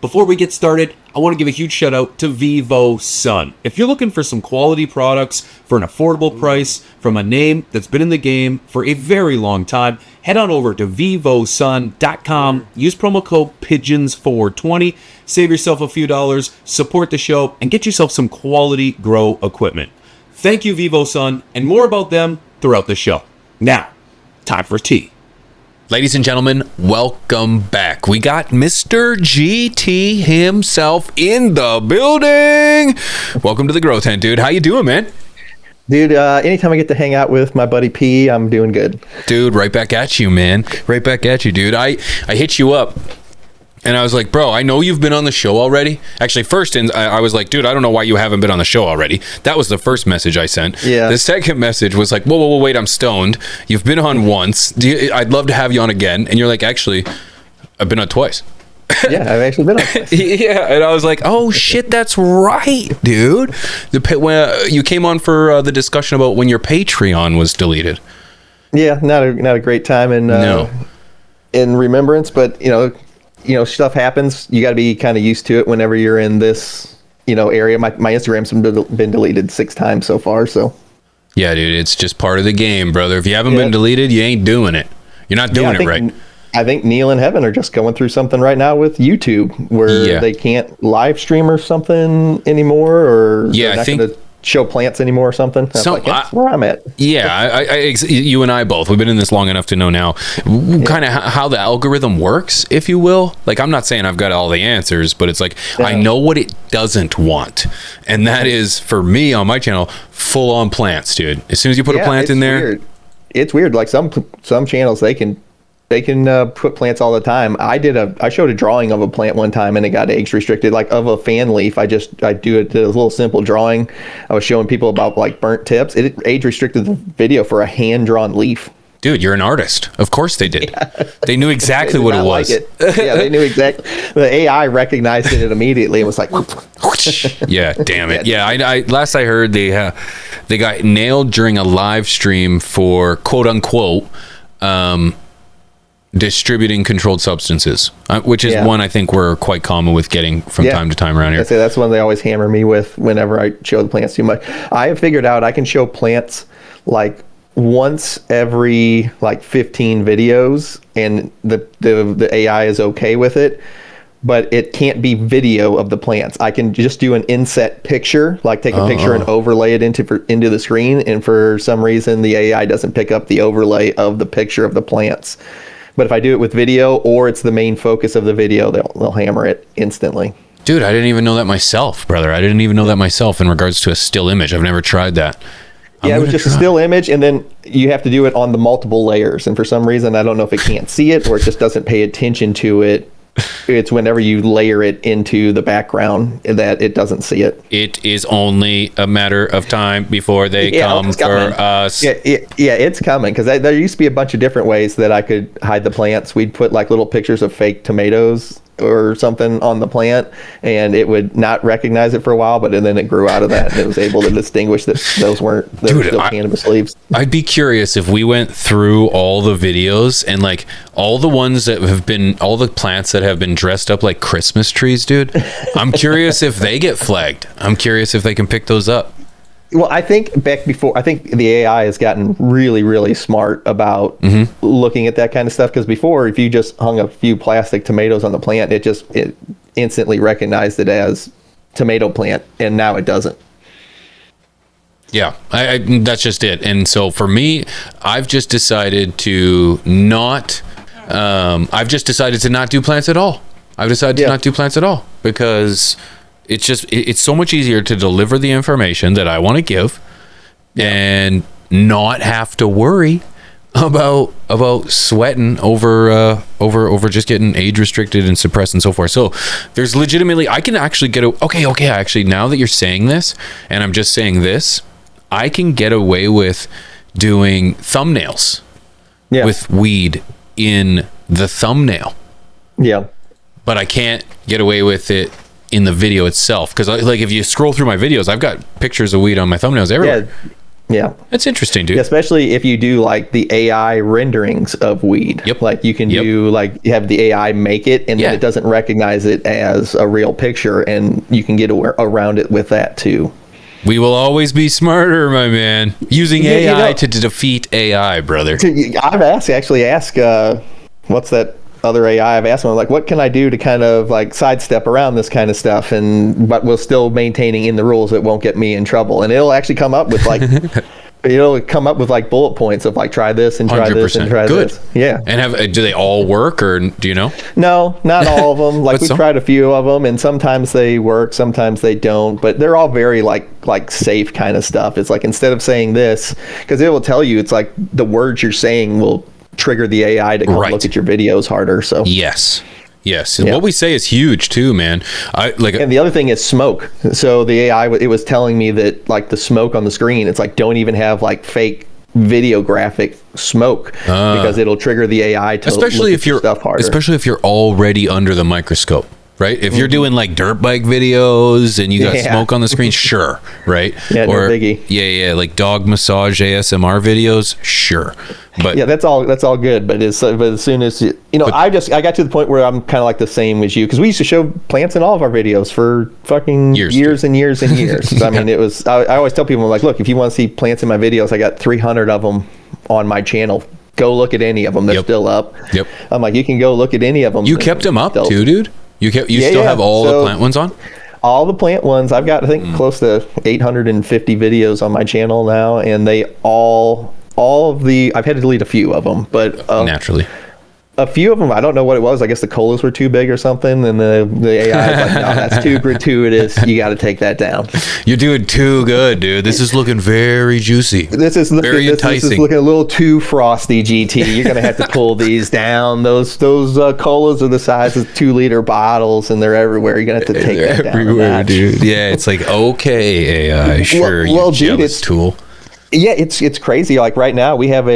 Before we get started, I want to give a huge shout out to Vivo Sun. If you're looking for some quality products for an affordable price from a name that's been in the game for a very long time, head on over to vivosun.com, use promo code PIGEONS420, save yourself a few dollars, support the show, and get yourself some quality grow equipment. Thank you, Vivo Sun, and more about them throughout the show. Now, time for tea. Ladies and gentlemen, welcome back. We got Mr. GT himself in the building. Welcome to the Grow Tent, dude. How you doing, man? Dude, anytime I get to hang out with my buddy P, I'm doing good. Dude, right back at you, man. Right back at you, dude. I hit you up. And I was like, bro, I know you've been on the show already. Actually, first, I was like, dude, I don't know why you haven't been on the show already. That was the first message I sent. Yeah. The second message was like, whoa, wait, I'm stoned. You've been on once. I'd love to have you on again. And you're like, actually, I've been on twice. Yeah, I've actually been on twice. Yeah, and I was like, oh, shit, that's right, dude. When you came on for the discussion about when your Patreon was deleted. Yeah, not a great time in remembrance, but, you know, stuff happens. You got to be kind of used to it whenever you're in this, area. My Instagram's been deleted 6 times so far. So, yeah, dude, it's just part of the game, brother. If you haven't been deleted, you ain't doing it. You're not doing it right. I think Neil and Heaven are just going through something right now with YouTube where they can't live stream or something anymore, or I think gonna show plants anymore or something. That's where I'm at. Yeah, you and I both. We've been in this long enough to know now kind of how the algorithm works, if you will. Like, I'm not saying I've got all the answers, but it's like I know what it doesn't want, and that is, for me on my channel, full on plants, dude. As soon as you put a plant in there, it's weird. Like some channels, they can put plants all the time. I showed a drawing of a plant one time and it got age restricted, like of a fan leaf. I did a little simple drawing. I was showing people about like burnt tips. It age restricted the video for a hand drawn leaf. Dude, you're an artist. Of course they did. Yeah. They knew exactly what it was. Yeah, they knew exactly. The AI recognized it immediately and was like, yeah, damn it. Yeah, I last I heard they got nailed during a live stream for quote unquote distributing controlled substances, which is one I think we're quite common with getting from time to time around here. That's one they always hammer me with whenever I show the plants too much. I have figured out I can show plants like once every like 15 videos, and the AI is okay with it, but it can't be video of the plants. I can just do an inset picture, like take a picture and overlay it into the screen, and for some reason the AI doesn't pick up the overlay of the picture of the plants. But if I do it with video, or it's the main focus of the video, they'll hammer it instantly. Dude, I didn't even know that myself, brother. I didn't even know that myself in regards to a still image. I've never tried that. Yeah, it was just a still image, and then you have to do it on the multiple layers. And for some reason, I don't know if it can't see it or it just doesn't pay attention to it. It's whenever you layer it into the background that it doesn't see it. It is only a matter of time before they come for us. Yeah, it's coming, because there used to be a bunch of different ways that I could hide the plants. We'd put like little pictures of fake tomatoes or something on the plant, and it would not recognize it for a while, but then it grew out of that and it was able to distinguish that those weren't still cannabis leaves. I'd be curious if we went through all the videos and like all the ones that have been, all the plants that have been dressed up like Christmas trees, dude. I'm curious if they get flagged. I'm curious if they can pick those up. Well, I think the AI has gotten really, really smart about looking at that kind of stuff, because before, if you just hung a few plastic tomatoes on the plant, it instantly recognized it as tomato plant, and now it doesn't. Yeah, that's just it. And so for me, I've just decided to not do plants at all. I've decided to not do plants at all, because it's so much easier to deliver the information that I want to give and not have to worry about sweating over just getting age restricted and suppressed and so forth. So there's legitimately, I can actually get actually, now that you're saying this and I'm just saying this, I can get away with doing thumbnails with weed in the thumbnail. Yeah. But I can't get away with it in the video itself, because like if you scroll through my videos, I've got pictures of weed on my thumbnails everywhere. Yeah. That's interesting, dude. Especially if you do like the AI renderings of weed. Yep. Like you can do like you have the AI make it and then it doesn't recognize it as a real picture, and you can get around it with that too. We will always be smarter, my man. Using AI to defeat AI, brother. I've actually asked what's that other AI I've asked them, like, what can I do to kind of like sidestep around this kind of stuff, but we'll still maintaining in the rules that won't get me in trouble. And it'll actually come up with like bullet points of like, try this and try this and try this. Yeah. And do they all work, or do you know? No, not all of them. Like we tried a few of them, and sometimes they work, sometimes they don't, but they're all very like safe kind of stuff. It's like, instead of saying this, because it will tell you, it's like the words you're saying will trigger the AI to come look at your videos harder. So yes, and what we say is huge too, man. And the other thing is smoke. So the AI, it was telling me that like the smoke on the screen, it's like, don't even have like fake video graphic smoke, because it'll trigger the AI to especially if you're stuff harder. Especially if you're already under the microscope. Right? If you're doing like dirt bike videos and you got smoke on the screen, sure. Right? Yeah, or, no biggie. Yeah. Like dog massage ASMR videos, sure. But yeah, that's all good. But as soon as I got to the point where I'm kind of like the same as you, because we used to show plants in all of our videos for fucking years and years and years. So, I mean, it was. I always tell people, I'm like, look, if you want to see plants in my videos, I got 300 of them on my channel. Go look at any of them. They're still up. Yep. I'm like, you can go look at any of them. You kept them up too, dude. You still have all the plant ones on? All the plant ones. I've got, I think, close to 850 videos on my channel now, and they all of the, I've had to delete a few of them, but naturally. A few of them, I don't know what it was. I guess the colas were too big or something, and the AI was like, no, that's too gratuitous. You got to take that down. You're doing too good, dude. This is looking very juicy. This is looking a little too frosty, GT. You're going to have to pull these down. Those colas are the size of 2-liter bottles, and they're everywhere. You're going to have to take that down. Everywhere, dude. Yeah, it's like, okay, AI, sure, you jealous tool. Yeah, it's crazy. Like right now, we have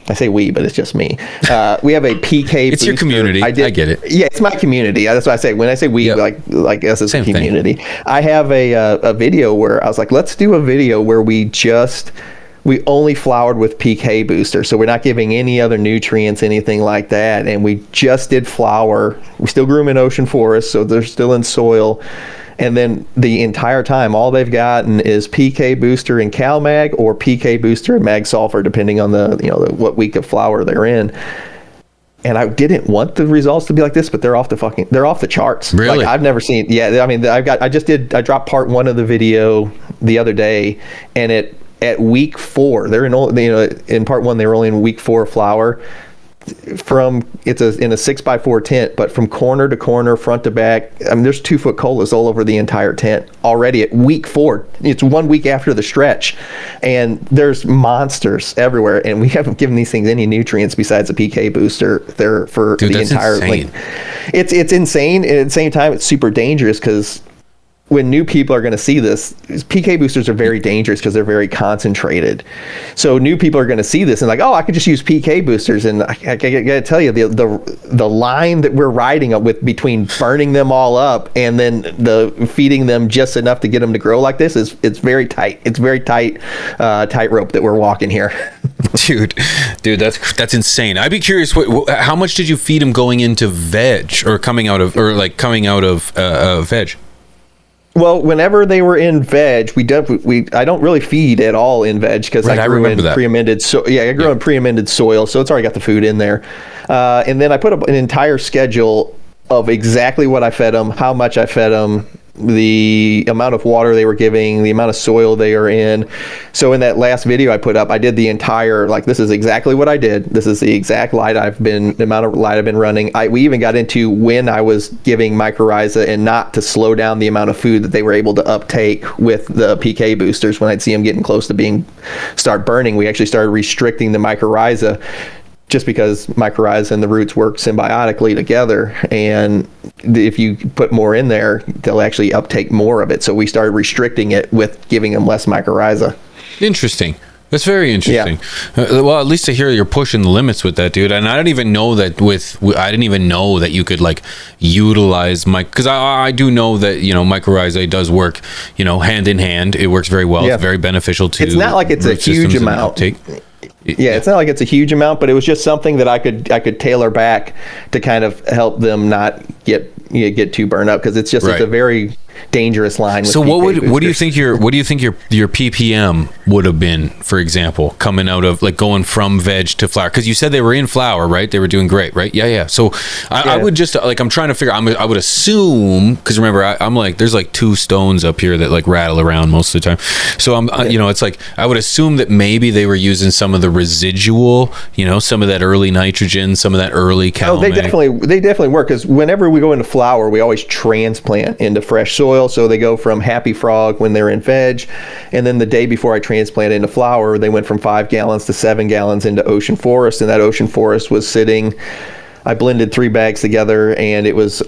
I say we, but it's just me. We have a PK. It's your community. I get it. Yeah, it's my community. That's what I say. When I say we, like us as a community. Thing. I have a video where I was like, let's do a video where we only flowered with PK booster. So we're not giving any other nutrients, anything like that. And we just did flower. We still grew them in ocean forests, so they're still in soil. And then the entire time, all they've gotten is PK booster and CalMag, or PK booster and mag sulfur, depending on what week of flower they're in. And I didn't want the results to be like this, but they're off the charts. Really? Like, I've never seen. Yeah, I mean, I dropped part 1 of the video the other day, and at week 4, they're in part 1 they were only in week 4 of flower. In a 6x4 tent, but from corner to corner, front to back, I mean, there's 2-foot colas all over the entire tent already at week 4. It's 1 week after the stretch, and there's monsters everywhere. And we haven't given these things any nutrients besides a PK booster. They're for the entire. Insane. It's insane, and at the same time, it's super dangerous, because when new people are going to see this, PK boosters are very dangerous because they're very concentrated. So new people are going to see this and like, oh, I could just use PK boosters. And I got to tell you, the line that we're riding up with between burning them all up and then the feeding them just enough to get them to grow like this it's very tight. It's very tight tightrope that we're walking here. dude, that's insane. I'd be curious, how much did you feed them going into veg or coming out of veg? Well, whenever they were in veg, I don't really feed at all in veg, because I grew in pre-amended in pre-amended soil, so it's already got the food in there. And then I put up an entire schedule of exactly what I fed them, how much I fed them, the amount of water they were giving, the amount of soil they are in. So in that last video I put up, I did the entire, like, this is exactly what I did. This is the exact the amount of light I've been running. We even got into when I was giving mycorrhiza and not to slow down the amount of food that they were able to uptake with the PK boosters. When I'd see them getting close to start burning, we actually started restricting the mycorrhiza, just because mycorrhiza and the roots work symbiotically together, and if you put more in there, they'll actually uptake more of it. So we started restricting it with giving them less mycorrhiza. Interesting. That's very interesting. Well, at least to hear you're pushing the limits with that, dude. And I didn't even know that I didn't even know that you could like utilize because I do know that, you know, mycorrhizae does work, you know, hand in hand. It works very well. Yeah. It's very beneficial to It's not like it's a huge amount. Yeah, it's not like it's a huge amount, but it was just something that I could tailor back to kind of help them not get too burned up, because it's just it's a very dangerous line. With so what do you think your ppm would have been, for example, coming out of like going from veg to flower? Because you said they were in flower, right? They were doing great, right? Yeah. So I would just like, I'm trying to figure. I would assume, because remember I'm like, there's like 2 stones up here that like rattle around most of the time. So you know, it's like I would assume that maybe they were using some of the residual, you know, some of that early nitrogen, some of that early cal. Oh, they definitely work, because whenever we go into flower, we always transplant into fresh soil. So they go from Happy Frog when they're in veg, and then the day before I transplanted into flower, they went from 5 gallons to 7 gallons into Ocean Forest, and that Ocean Forest was sitting. I blended 3 bags together, and it was the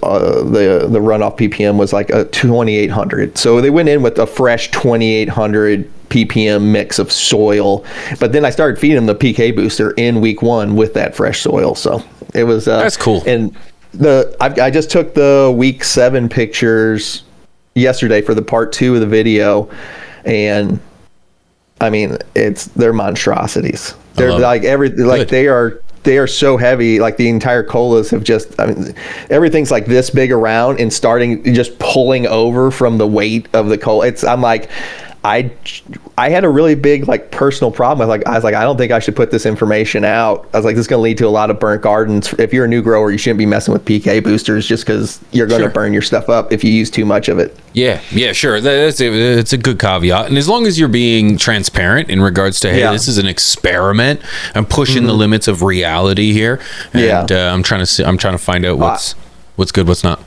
runoff ppm was like a 2,800. So they went in with a fresh 2,800 ppm mix of soil, but then I started feeding them the PK booster in week 1 with that fresh soil. So it was that's cool. And I just took the week 7 pictures yesterday for the part 2 of the video, and I mean, they're monstrosities. They're like they are so heavy. Like the entire colas have just, I mean, everything's like this big around and starting just pulling over from the weight of the cola. I'm like, I had a really big like personal problem. I was like, I don't think I should put this information out. I was like, this is going to lead to a lot of burnt gardens. If you're a new grower, you shouldn't be messing with PK boosters, just because you're going to burn your stuff up if you use too much of it. Yeah, sure. It's a good caveat. And as long as you're being transparent in regards to, hey, this is an experiment. I'm pushing the limits of reality here. And I'm trying to find out what's good, what's not.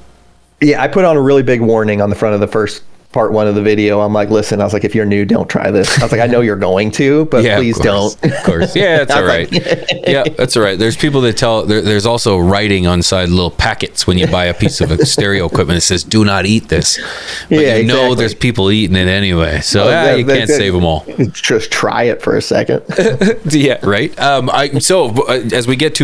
Yeah, I put on a really big warning on the front of the first part 1 of the video. I'm like, listen, I was like, if you're new, don't try this. I was like, I know you're going to, but please don't. Of course. Yeah, that's all right. Yeah, that's all right. There's people that there's also writing on side little packets when you buy a piece of stereo equipment that says, do not eat this. But know there's people eating it anyway. So you can't save them all. Just try it for a second. Yeah, right. As we get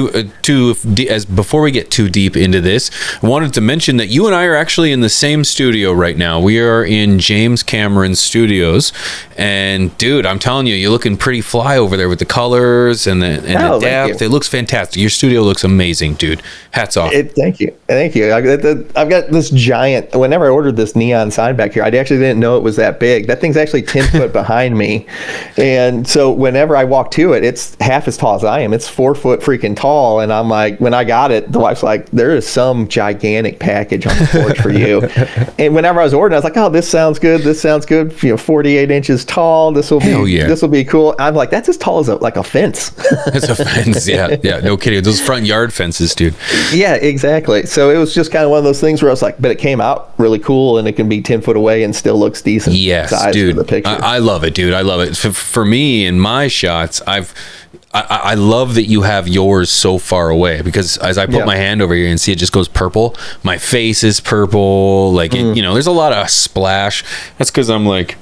before we get too deep into this, I wanted to mention that you and I are actually in the same studio right now. We are in James Cameron's studios, and dude, I'm telling you, you're looking pretty fly over there with the colors and the depth. It looks fantastic. Your studio looks amazing, dude. Hats off. Thank you. I've got this giant. Whenever I ordered this neon sign back here, I actually didn't know it was that big. That thing's actually 10 foot behind me, and so whenever I walk to it, it's half as tall as I am. It's 4 foot freaking tall, and I'm like, when I got it, the wife's like, there is some gigantic package on the porch for you. And whenever I was ordering, I was like, oh, this sounds good. This sounds good. 48 inches tall. This will be cool. I'm like, that's as tall as a fence. It's a fence. Yeah. No kidding. Those front yard fences, dude. Yeah, exactly. So it was just kind of one of those things where I was like, but it came out really cool, and it can be 10 foot away and still looks decent. Yes, size dude. For the picture. I love it, dude. I love it. For me, in my shots, I love that you have yours so far away, because as I put my hand over here and see it just goes purple, my face is purple. Like, there's a lot of splash. That's because I'm like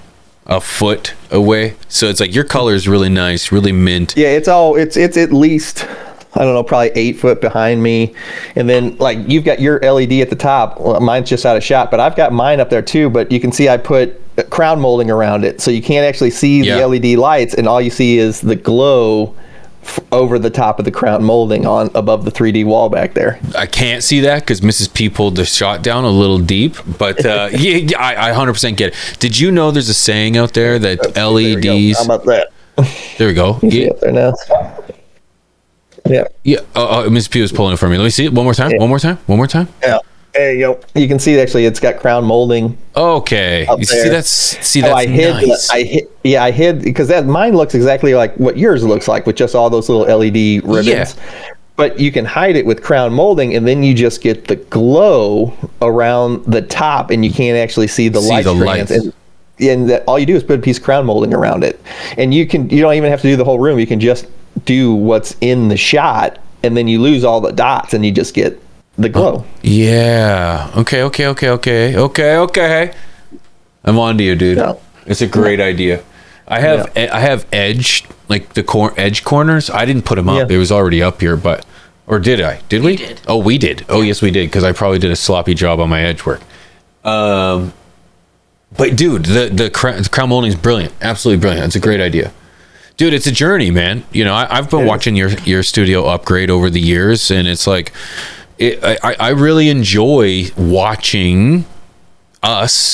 a foot away. So it's like your color is really nice, really mint. Yeah, it's at least, I don't know, probably 8 foot behind me. And then like you've got your LED at the top. Well, mine's just out of shot, but I've got mine up there too. But you can see I put crown molding around it. So you can't actually see the LED lights, and all you see is the glow over the top of the crown molding on above the 3D wall back there. I can't see that because Mrs. P pulled the shot down a little deep, but I 100% get it. Did you know there's a saying out there that LEDs... How about that? There we go. You see up there now? Yeah. Yeah. Mrs. P was pulling it for me. Let me see it one more time. One more time. Yeah. There you go. You can see actually it's got crown molding. Okay. You see that's I nice. I hid because mine looks exactly like what yours looks like with just all those little LED ribbons. Yeah. But you can hide it with crown molding, and then you just get the glow around the top, and you can't actually see the light strands. And that all you do is put a piece of crown molding around it, and you don't even have to do the whole room. You can just do what's in the shot, and then you lose all the dots, and you just get the glow. Yeah. Okay. I'm on to you, dude. No. It's a great idea. I have edge, like the edge corners. I didn't put them up. Yeah. It was already up here, but or did I? Did we? did. Oh, we did. Oh, yes, we did, because I probably did a sloppy job on my edge work. But dude, the crown molding is brilliant. Absolutely brilliant. It's a great idea. Dude, it's a journey, man. You know, I've been watching your studio upgrade over the years, and it's like, I really enjoy watching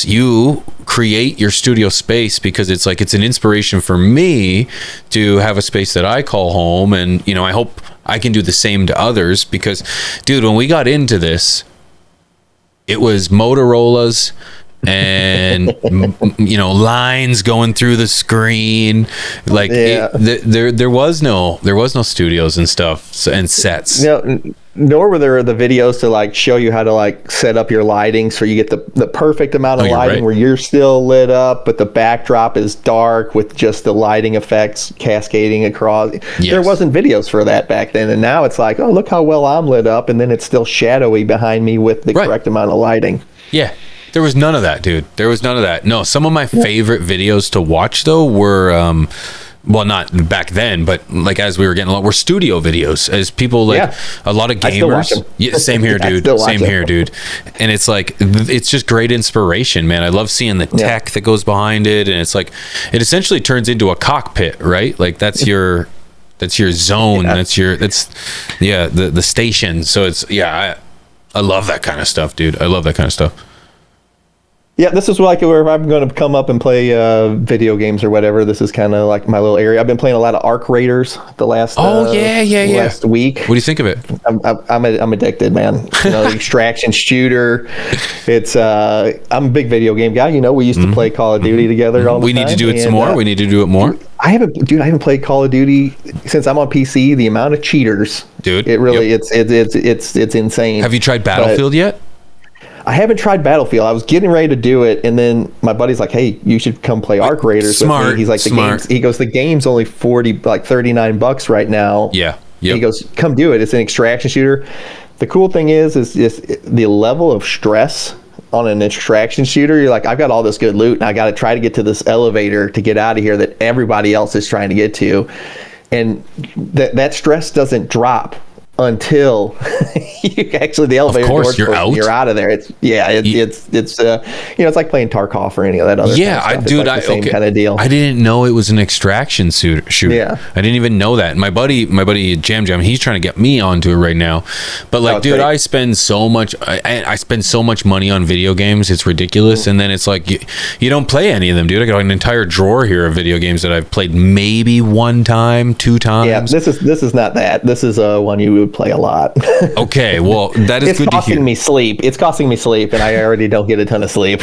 you create your studio space, because it's like, it's an inspiration for me to have a space that I call home. And, you know, I hope I can do the same to others, because, dude, when we got into this, it was Motorola's and you know, lines going through the screen, like there was no studios and stuff and sets. Nor were there the videos to like show you how to like set up your lighting so you get the perfect amount of lighting where you're still lit up, but the backdrop is dark with just the lighting effects cascading across. Yes. There wasn't videos for that back then, and now it's like, oh, look how well I'm lit up, and then it's still shadowy behind me with the correct amount of lighting. Yeah. There was none of that, dude. There was none of that. No, some of my favorite videos to watch, though, were, well, not back then, but like as we were getting along, were studio videos. As people, like, a lot of gamers. Yeah, same here, dude. Same here, dude. And it's like, it's just great inspiration, man. I love seeing the tech that goes behind it. And it's like, it essentially turns into a cockpit, right? Like, that's your zone. That's the station. So it's, I love that kind of stuff, dude. I love that kind of stuff. Yeah, this is like where I'm going to come up and play video games or whatever. This is kind of like my little area. I've been playing a lot of Arc Raiders the last last week. What do you think of it? I'm addicted, man. You know, extraction shooter. It's I'm a big video game guy. You know, we used to play Call of Duty together all the time. We need to do it some more. We need to do it more. I haven't played Call of Duty since I'm on PC. The amount of cheaters, dude. It really it's insane. Have you tried Battlefield yet? I haven't tried Battlefield. I was getting ready to do it, and then my buddy's like, "Hey, you should come play Arc Raiders with me." He's like, He goes, "The game's only $39 right now." Yeah. Yep. He goes, "Come do it. It's an extraction shooter." The cool thing is the level of stress on an extraction shooter. You're like, I've got all this good loot, and I got to try to get to this elevator to get out of here that everybody else is trying to get to, and that stress doesn't drop until the elevator doors, you're out of there. It's it's like playing Tarkov or any of that other kind of stuff. Same kind of deal. I didn't know it was an extraction shooter. Yeah, I didn't even know that. My buddy Jam, he's trying to get me onto it right now. But like, dude, I spend so much. I spend so much money on video games. It's ridiculous. And then it's like you don't play any of them, dude. I got an entire drawer here of video games that I've played maybe one time, two times. Yeah, this is not that. This is one you would play a lot. Okay, well, that is good to hear. It's costing me sleep, and I already don't get a ton of sleep.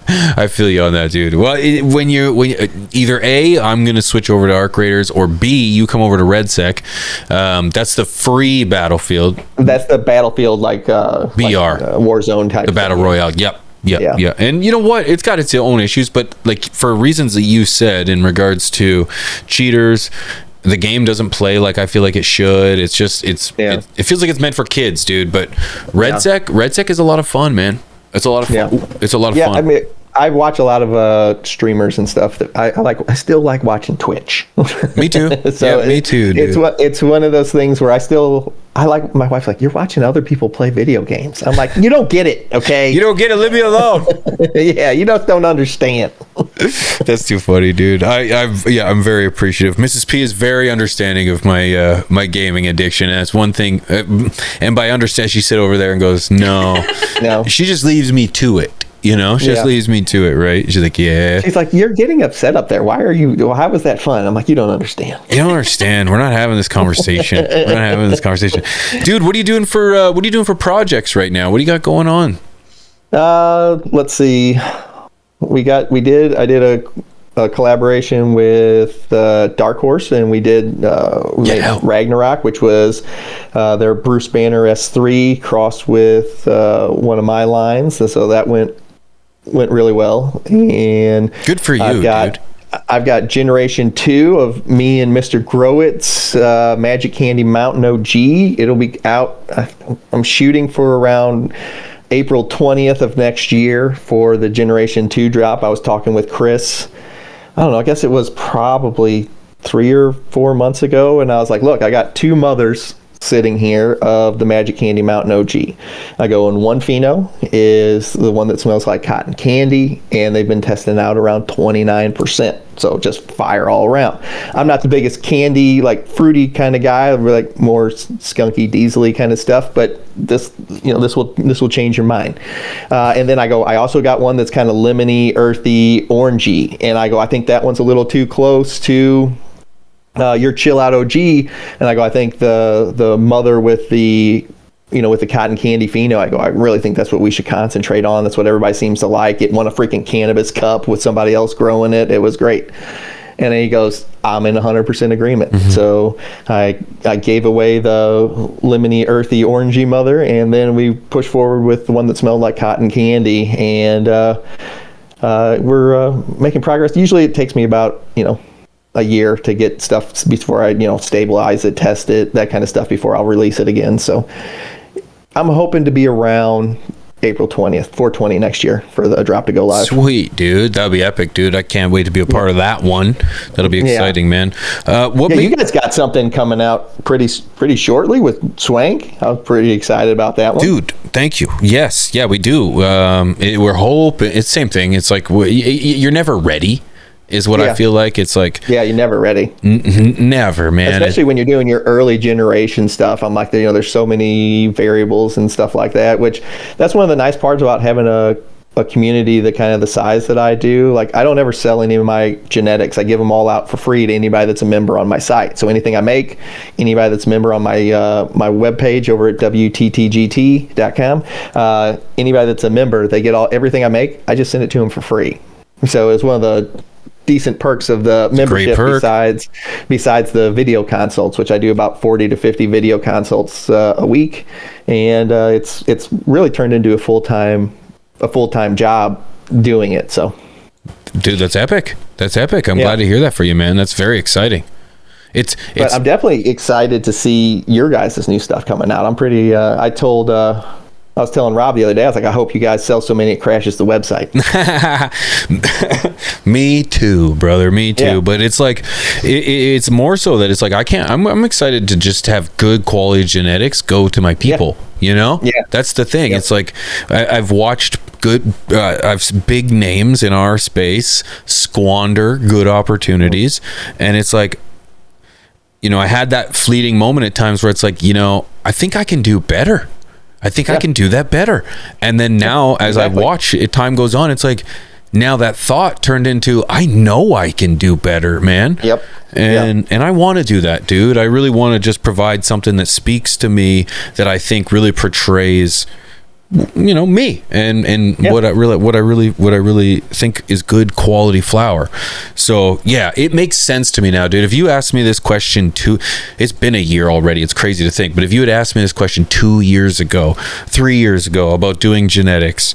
I feel you on that, dude. Well, when either A, I'm gonna switch over to Arc Raiders, or B, you come over to RedSec. That's the free Battlefield. That's the Battlefield, like BR Warzone type. The Battle Royale. Yep. Yeah. And you know what? It's got its own issues, but like for reasons that you said in regards to cheaters. The game doesn't play like I feel like it should. It's just it feels like it's meant for kids, dude. But RedSec is a lot of fun, man. It's a lot of fun. Yeah. It's a lot of fun. I mean, I watch a lot of streamers and stuff that I like. I still like watching Twitch. Me too. So me too, dude. It's one of those things where I like. My wife's like, "You're watching other people play video games." I'm like, "You don't get it, okay? You don't get it. Leave me alone." Yeah, you don't understand. That's too funny, dude. I'm very appreciative. Mrs. P is very understanding of my my gaming addiction. And that's one thing. And by understand, she sit over there and goes, "No." She just leaves me to it. You know, she just leaves me to it, right? She's like, yeah. She's like, you're getting upset up there. Why was that fun? I'm like, you don't understand. You don't understand. We're not having this conversation. Dude, what are you doing for projects right now? What do you got going on? Let's see. I did a collaboration with Dark Horse, and we did Ragnarok, which was their Bruce Banner S3 crossed with one of my lines, and so that went really well. And good for you, dude. I've got Generation 2 of me and Mr. Growit's Magic Candy Mountain OG. It'll be out. I'm shooting for around April 20th of next year for the Generation 2 drop. I was talking with Chris I don't know, I guess it was probably 3 or 4 months ago, and I was like, look, I got 2 mothers sitting here of the Magic Candy Mountain OG. I go, and one pheno is the one that smells like cotton candy, and they've been testing out around 29%. So just fire all around. I'm not the biggest candy, like fruity kind of guy. I'm like more skunky, diesely kind of stuff. But this will change your mind. And then I go, I also got one that's kind of lemony, earthy, orangey, and I go, I think that one's a little too close to your chill out OG. And I go, I think the mother with the with the cotton candy pheno, I go, I really think that's what we should concentrate on. That's what everybody seems to like. It won a freaking cannabis cup with somebody else growing it. It was great. And then he goes, I'm in 100% agreement. Mm-hmm. So I gave away the lemony, earthy, orangey mother, and then we pushed forward with the one that smelled like cotton candy. And we're making progress. Usually it takes me about, a year to get stuff before I, stabilize it, test it, that kind of stuff before I'll release it again. So I'm hoping to be around April 20th, 420 next year for the drop to go live. Sweet, dude. That'll be epic, dude. I can't wait to be a part of that one. That'll be exciting, man. You guys got something coming out pretty shortly with Swank. I was pretty excited about that one. Dude, thank you. Yes, yeah, we do. We're hoping. It's the same thing. It's like you're never ready. Is what I feel like. It's like, you're never ready. Never, man. Especially when you're doing your early generation stuff. I'm like, there's so many variables and stuff like that, which that's one of the nice parts about having a community that kind of the size that I do. Like, I don't ever sell any of my genetics. I give them all out for free to anybody that's a member on my site. So anything I make, anybody that's a member on my my webpage over at WTTGT.com, anybody that's a member, they get everything I make. I just send it to them for free. So it's one of the decent perks of the membership besides the video consults, which I do about 40 to 50 video consults a week, and it's really turned into a full-time job doing it. So dude, that's epic. I'm glad to hear that for you, man. That's very exciting. But I'm definitely excited to see your guys' new stuff coming out. I'm pretty I was telling Rob the other day, I was like, I hope you guys sell so many it crashes the website. Me too, brother. Me too. Yeah. But it's like, it's more so that it's like, I'm excited to just have good quality genetics go to my people, Yeah. That's the thing. Yeah. It's like, I've watched I've big names in our space squander good opportunities. And it's like, I had that fleeting moment at times where it's like, I think I can do better. I think I can do that better. And then now as I watch it, time goes on, it's like now that thought turned into, I know I can do better, man. Yep. And I want to do that, dude. I really want to just provide something that speaks to me, that I think really portrays me and what I really think is good quality flower. So it makes sense to me now, dude. If you asked me this question it's been a year already, it's crazy to think, but if you had asked me this question 2 years ago, 3 years ago about doing genetics,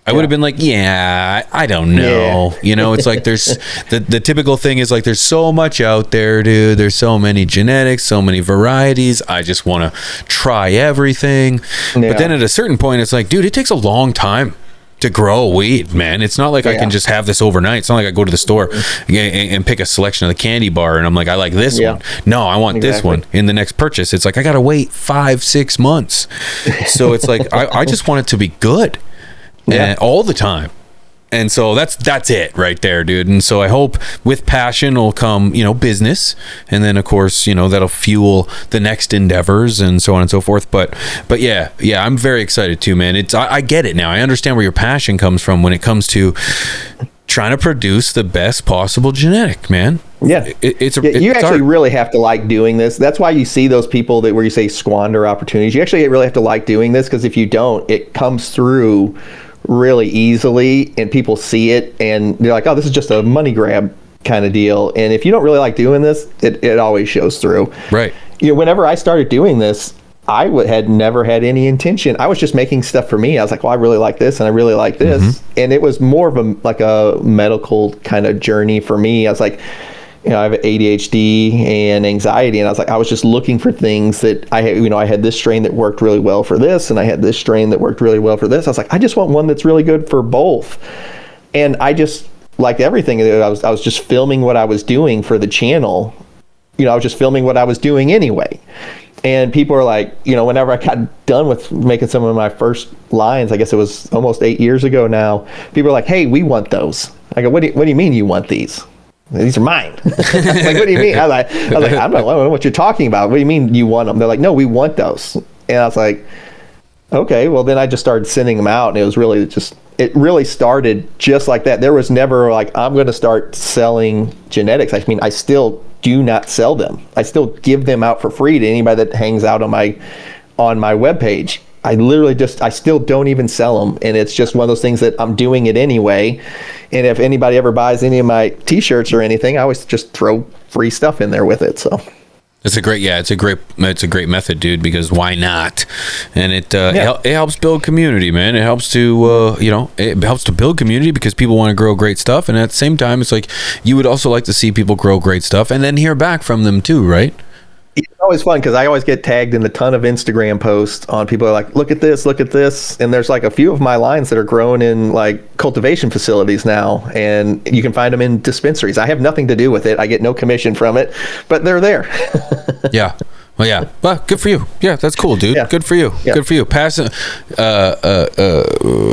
I would have been like, I don't know. It's like there's the typical thing is like, there's so much out there, dude. There's so many genetics, so many varieties. I just want to try everything. Yeah. But then at a certain point, it's like, dude, it takes a long time to grow weed, man. It's not like I can just have this overnight. It's not like I go to the store and pick a selection of the candy bar and I'm like, I like this one. No, I want this one in the next purchase. It's like, I got to wait 5-6 months. So it's like, I just want it to be good. And all the time. And so that's it right there, dude. And so I hope with passion will come, business. And then of course, that'll fuel the next endeavors and so on and so forth. But yeah, I'm very excited too, man. I get it now. I understand where your passion comes from when it comes to trying to produce the best possible genetic, man. Yeah. You actually really have to like doing this. That's why you see those people where you say squander opportunities. You actually really have to like doing this, because if you don't, it comes through really easily and people see it and they're like, oh, this is just a money grab kind of deal. And if you don't really like doing this, it always shows through. Right. Whenever I started doing this, I had never had any intention. I was just making stuff for me. I was like, well, I really like this and I really like this. Mm-hmm. And it was more of a medical kind of journey for me. I was like, I have ADHD and anxiety, and I was just looking for things that I had this strain that worked really well for this, and I had this strain that worked really well for this. I was like, I just want one that's really good for both. And I just like everything, I was just filming what I was doing for the channel. I was just filming what I was doing anyway. And people are like, whenever I got done with making some of my first lines, I guess it was almost 8 years ago now, people are like, hey, we want those. I go, what do you mean you want these? These are mine. Like, what do you mean? I was like, I don't know what you're talking about. What do you mean you want them? They're like, no, we want those. And I was like, okay, well, then I just started sending them out, and it really started just like that. There was never like, I'm going to start selling genetics. I mean, I still do not sell them. I still give them out for free to anybody that hangs out on my webpage. I still don't even sell them. And it's just one of those things that I'm doing it anyway. And if anybody ever buys any of my t-shirts or anything, I always just throw free stuff in there with it. So it's a great method, dude, because why not? And it helps build community, man. It helps to it helps to build community because people want to grow great stuff, and at the same time, it's like you would also like to see people grow great stuff and then hear back from them too, right? It's always fun because I always get tagged in a ton of Instagram posts on people are like, look at this, and there's like a few of my lines that are grown in like cultivation facilities now, and you can find them in dispensaries. I have nothing to do with it. I get no commission from it, but they're there. Yeah. Well, yeah. Well, good for you. Yeah, that's cool, dude. Yeah. Good for you. Yeah. Good for you. Passing,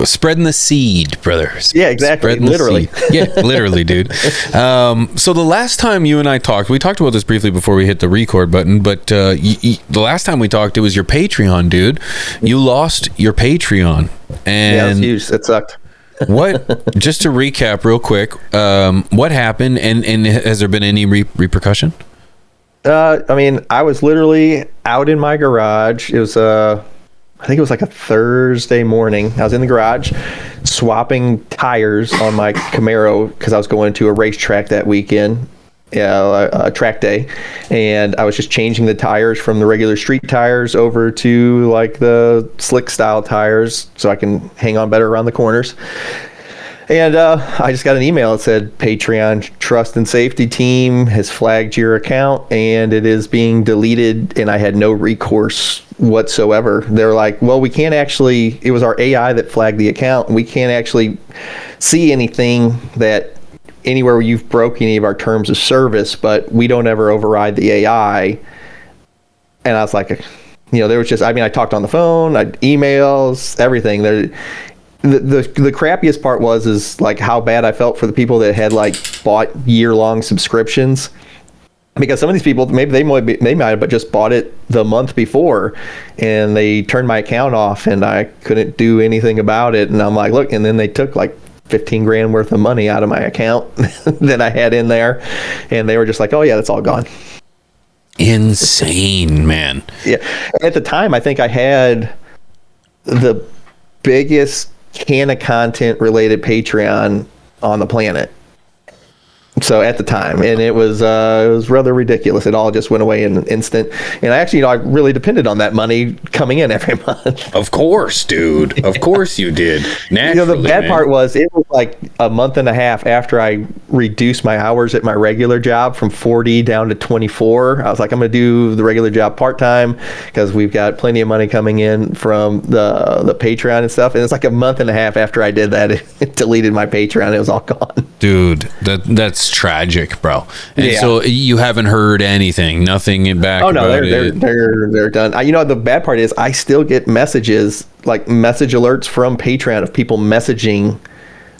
spreading the seed, brother. Yeah, exactly. Literally. Yeah, literally, dude. So the last time you and I talked, we talked about this briefly before we hit the record button, but the last time we talked, it was your Patreon, dude. You lost your Patreon. And yeah, it was huge. It sucked. Just to recap real quick, what happened, and has there been any repercussion? I mean, I was literally out in my garage. It was I think it was like a Thursday morning. I was in the garage swapping tires on my Camaro because I was going to a racetrack that weekend, a track day, and I was just changing the tires from the regular street tires over to like the slick style tires so I can hang on better around the corners. And I just got an email that said Patreon Trust and Safety Team has flagged your account and it is being deleted, and I had no recourse whatsoever. They're like, well, we can't actually, it was our AI that flagged the account, and we can't actually see anything that anywhere where you've broken any of our terms of service, but we don't ever override the AI. And I was like, there was just, I mean, I talked on the phone, emails, everything. The crappiest part is like how bad I felt for the people that had like bought year-long subscriptions, because some of these people maybe they might have just bought it the month before and they turned my account off and I couldn't do anything about it. And I'm like, look, and then they took like 15 grand worth of money out of my account that I had in there, and they were just like, oh yeah, that's all gone. Insane, man. Yeah. At the time, I think I had the biggest can of content related Patreon on the planet. So at the time, and it was rather ridiculous. It all just went away in an instant. And I actually, I really depended on that money coming in every month. Of course, dude. Of course you did. Naturally, the bad part was it was like a month and a half after I reduced my hours at my regular job from 40 down to 24. I was like, I'm going to do the regular job part-time because we've got plenty of money coming in from the Patreon and stuff. And it's like a month and a half after I did that, it deleted my Patreon. It was all gone. Dude, that's tragic, bro. And yeah. So you haven't heard anything, nothing back? Oh no, they're done. The bad part is I still get messages, like message alerts from Patreon of people messaging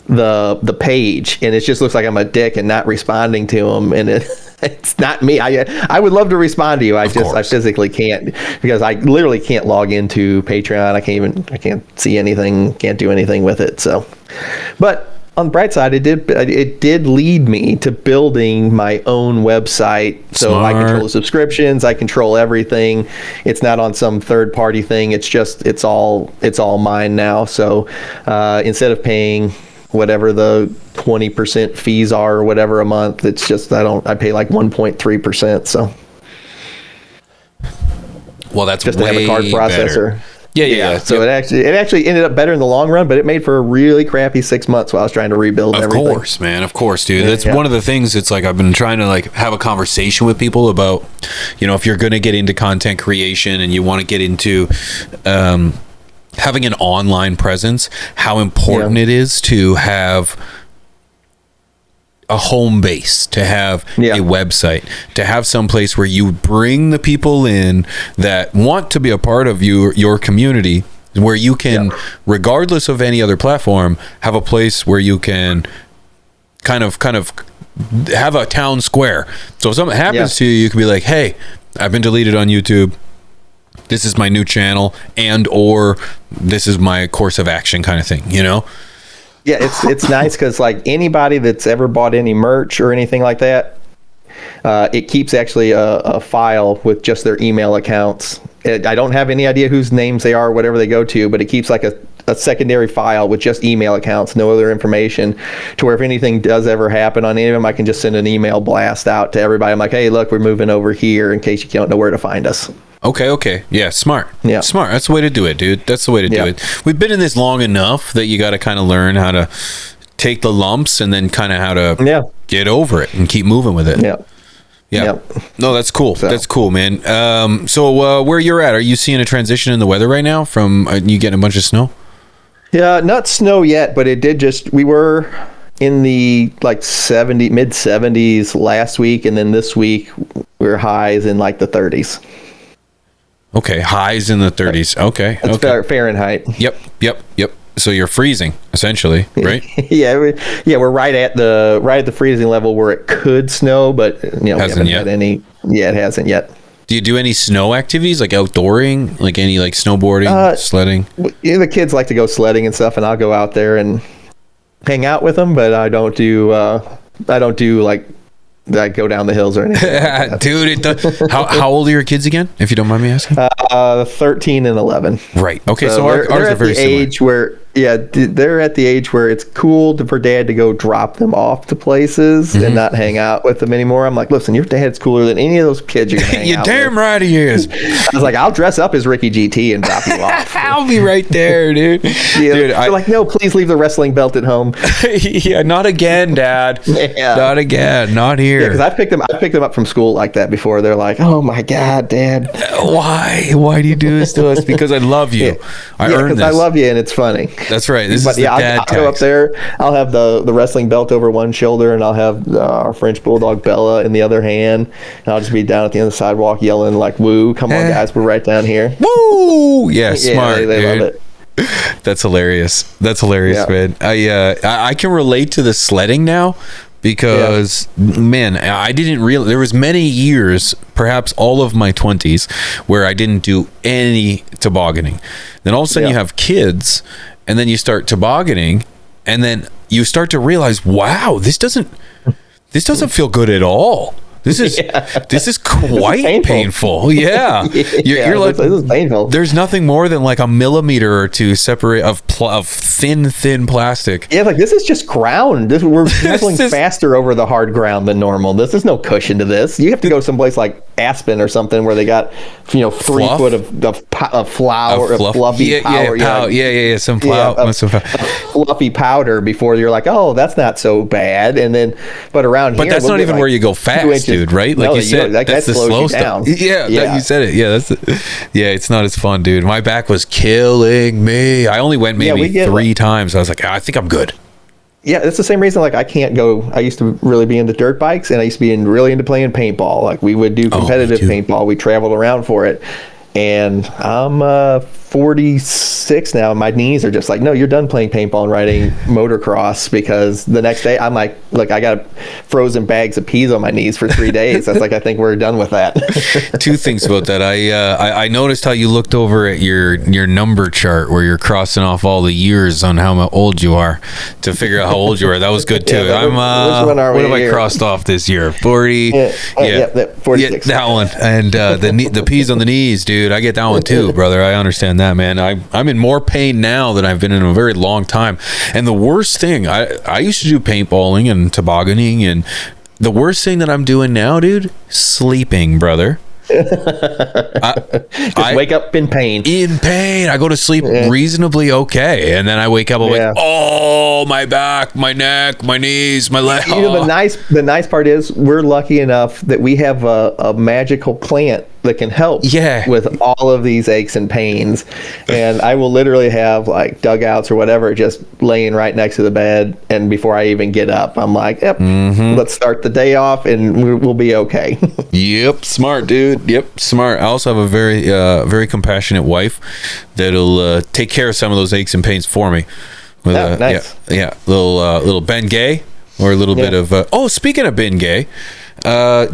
the page, and it just looks like I'm a dick and not responding to them, and it's not me. I would love to respond to you. I physically can't, because I literally can't log into Patreon. I can't see anything, can't do anything with it. So, but on the bright side, it did lead me to building my own website. So I control the subscriptions, I control everything. It's not on some third party thing. It's all mine now. So instead of paying whatever the 20% fees are or whatever a month, it's just I pay like 1.3%. So well, that's just to have a card processor. Better. Yeah. So it actually ended up better in the long run, but it made for a really crappy 6 months while I was trying to rebuild everything. Of course, man. Of course, dude. That's one of the things. It's like I've been trying to like have a conversation with people about, if you're going to get into content creation and you want to get into having an online presence, how important it is to have a home base, to have Yeah. a website, to have some place where you bring the people in that want to be a part of your community, where you can, regardless of any other platform, have a place where you can kind of have a town square. So if something happens to you, you can be like, hey, I've been deleted on YouTube. This is my new channel, and or this is my course of action kind of thing, you know? Yeah, it's nice because like anybody that's ever bought any merch or anything like that, it keeps actually a file with just their email accounts. I don't have any idea whose names they are, whatever they go to, but it keeps like a secondary file with just email accounts, no other information, to where if anything does ever happen on any of them, I can just send an email blast out to everybody. I'm like, hey, look, we're moving over here in case you don't know where to find us. Okay. Yeah, smart. Yeah. Smart. That's the way to do it, dude. That's the way to do it. We've been in this long enough that you got to kind of learn how to take the lumps and then kind of how to get over it and keep moving with it. Yeah. No, that's cool. So. That's cool, man. So where you're at, are you seeing a transition in the weather right now from you getting a bunch of snow? Yeah, not snow yet, but it did we were in the like mid 70s last week, and then this week we're highs in like the 30s. Okay, highs in the 30s. Okay. That's Fahrenheit. Yep. So you're freezing essentially, right? We're right at the freezing level where it could snow, but we haven't had any. Yeah, it hasn't yet. Do you do any snow activities, like outdooring, like any like snowboarding, sledding? The kids like to go sledding and stuff, and I'll go out there and hang out with them, but I don't do like that, go down the hills or anything. Like Dude, how old are your kids again, if you don't mind me asking? 13 and 11. Right. Okay, so ours are very similar. Age where they're at the age where it's cool for dad to go drop them off to places and not hang out with them anymore. I'm like, listen, your dad's cooler than any of those kids you're gonna hang out damn with. Right he is. I was like, I'll dress up as Ricky GT and drop you off. I'll be right there, dude. Dude, they're like, no, please leave the wrestling belt at home. Yeah, not again, Dad. Not again. Not here. Yeah, because I picked them up from school like that before. They're like, oh my God, Dad. Why do you do this to us? Because I love you. I earned this. I love you, and it's funny. That's right. This is the dad I'll go up there. I'll have the wrestling belt over one shoulder, and I'll have our French Bulldog Bella in the other hand. And I'll just be down at the end of the sidewalk yelling like, woo, come on, guys, we're right down here. Woo! Yeah, smart, they dude. love it. That's hilarious, man. I can relate to the sledding now because man, I didn't realize there was many years, perhaps all of my 20s, where I didn't do any tobogganing. Then all of a sudden you have kids, and then you start tobogganing, and then you start to realize, wow, this doesn't feel good at all. This is quite painful. Yeah. You're like, this is painful. There's nothing more than like a millimeter or two separate of thin plastic. Yeah, like this is just ground. We're traveling faster over the hard ground than normal. This is no cushion to this. You have to go someplace like Aspen or something where they got 3 foot of flour, of fluffy powder. Some flour, some fluffy powder before you're like, oh, that's not so bad. And then, but around here, that's not even where you go fast, dude. Right? Like you said, that's the slow stuff. Yeah, you said it. Yeah, it's not as fun, dude. My back was killing me. I only went maybe 3 times. I was like, I think I'm good. Yeah, it's the same reason. Like I can't go. I used to really be into dirt bikes, and I used to be really into playing paintball. Like we would do competitive paintball. We traveled around for it, and I'm 46 now. And my knees are just like, no, you're done playing paintball and riding motocross, because the next day I'm like, look, I got frozen bags of peas on my knees for 3 days. That's like, I think we're done with that. 2 things about that. I noticed how you looked over at your number chart where you're crossing off all the years on how old you are to figure out how old you are. That was good too. What have I crossed off this year? 40. 46. That one. And the peas on the knees, dude. I get that one too, brother. I understand that, man. I'm in more pain now than I've been in a very long time. And the worst thing, I used to do paintballing and tobogganing, and the worst thing that I'm doing now, dude, sleeping, brother. I wake up in pain. I go to sleep reasonably okay, and then I wake up. I'm like, oh, my back, my neck, my knees, my leg. The nice part is we're lucky enough that we have a magical plant that can help Yeah. with all of these aches and pains. And I will literally have like dugouts or whatever just laying right next to the bed. And before I even get up, I'm like, yep, let's start the day off and we'll be okay. Yep, smart, dude. Yep, smart. I also have a very, very compassionate wife that'll take care of some of those aches and pains for me. With, nice. Yeah, little Bengay or a little bit of. Oh, speaking of Bengay,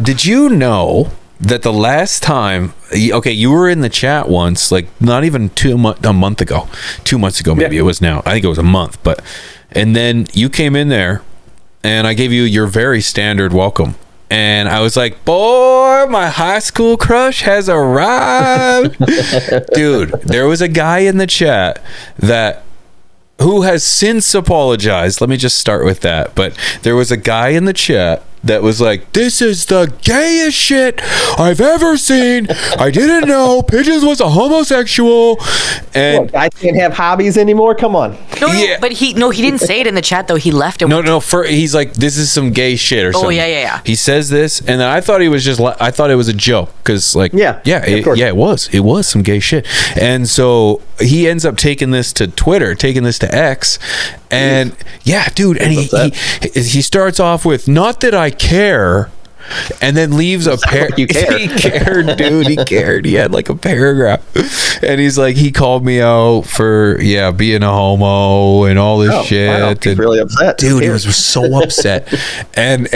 did you know that the last time? Okay, you were in the chat once, like not even a month ago, 2 months ago, maybe it was now. I think it was a month, and then you came in there, and I gave you your very standard welcome. And I was like, boy, my high school crush has arrived. Dude, there was a guy in the chat who has since apologized. Let me just start with that. But there was a guy in the chat that was like, this is the gayest shit I've ever seen. I didn't know Pigeons was a homosexual. And Look, I can't have hobbies anymore. Come on. No, but he didn't say it in the chat though. He left it. He's like, this is some gay shit or something. Yeah. He says this, and then I thought he was I thought it was a joke because it was some gay shit, and so he ends up taking this to Twitter, taking this to X, and dude, and he starts off with, not that I care, and then leaves a You care. He cared, dude. He cared. He had like a paragraph, and he's like, he called me out for being a homo and all this shit. Wow. He's and really upset. dude, he was so upset, and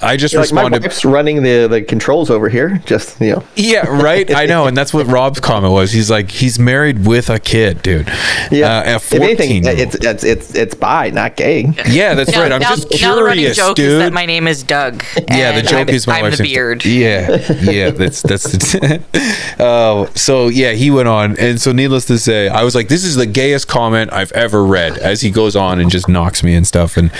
I just responded. My wife's running the controls over here. Just Yeah, right. I know, and that's what Rob's comment was. He's like, he's married with a kid, dude. Yeah. At 14. If anything, it's bi, not gay. Yeah, that's right. I'm just Now the running curious, joke dude. is that my name is Doug. Yeah, the joke is my I'm wife's the name. beard. Yeah, that's so yeah, he went on, and so needless to say, I was like, this is the gayest comment I've ever read, as he goes on and just knocks me and stuff, and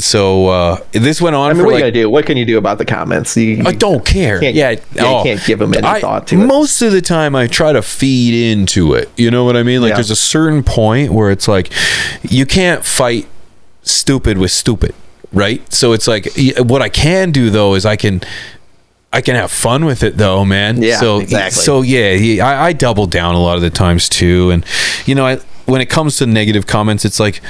so this went on. I mean, what are you gonna do? What can you do about the comments? I don't care. You can't give them any thought to it. Most of the time, I try to feed into it. You know what I mean? Like, there's a certain point where it's like, you can't fight stupid with stupid, right? So it's like, what I can do though is I can have fun with it though, man. Yeah, so, exactly. So I double down a lot of the times too, and when it comes to negative comments, it's like,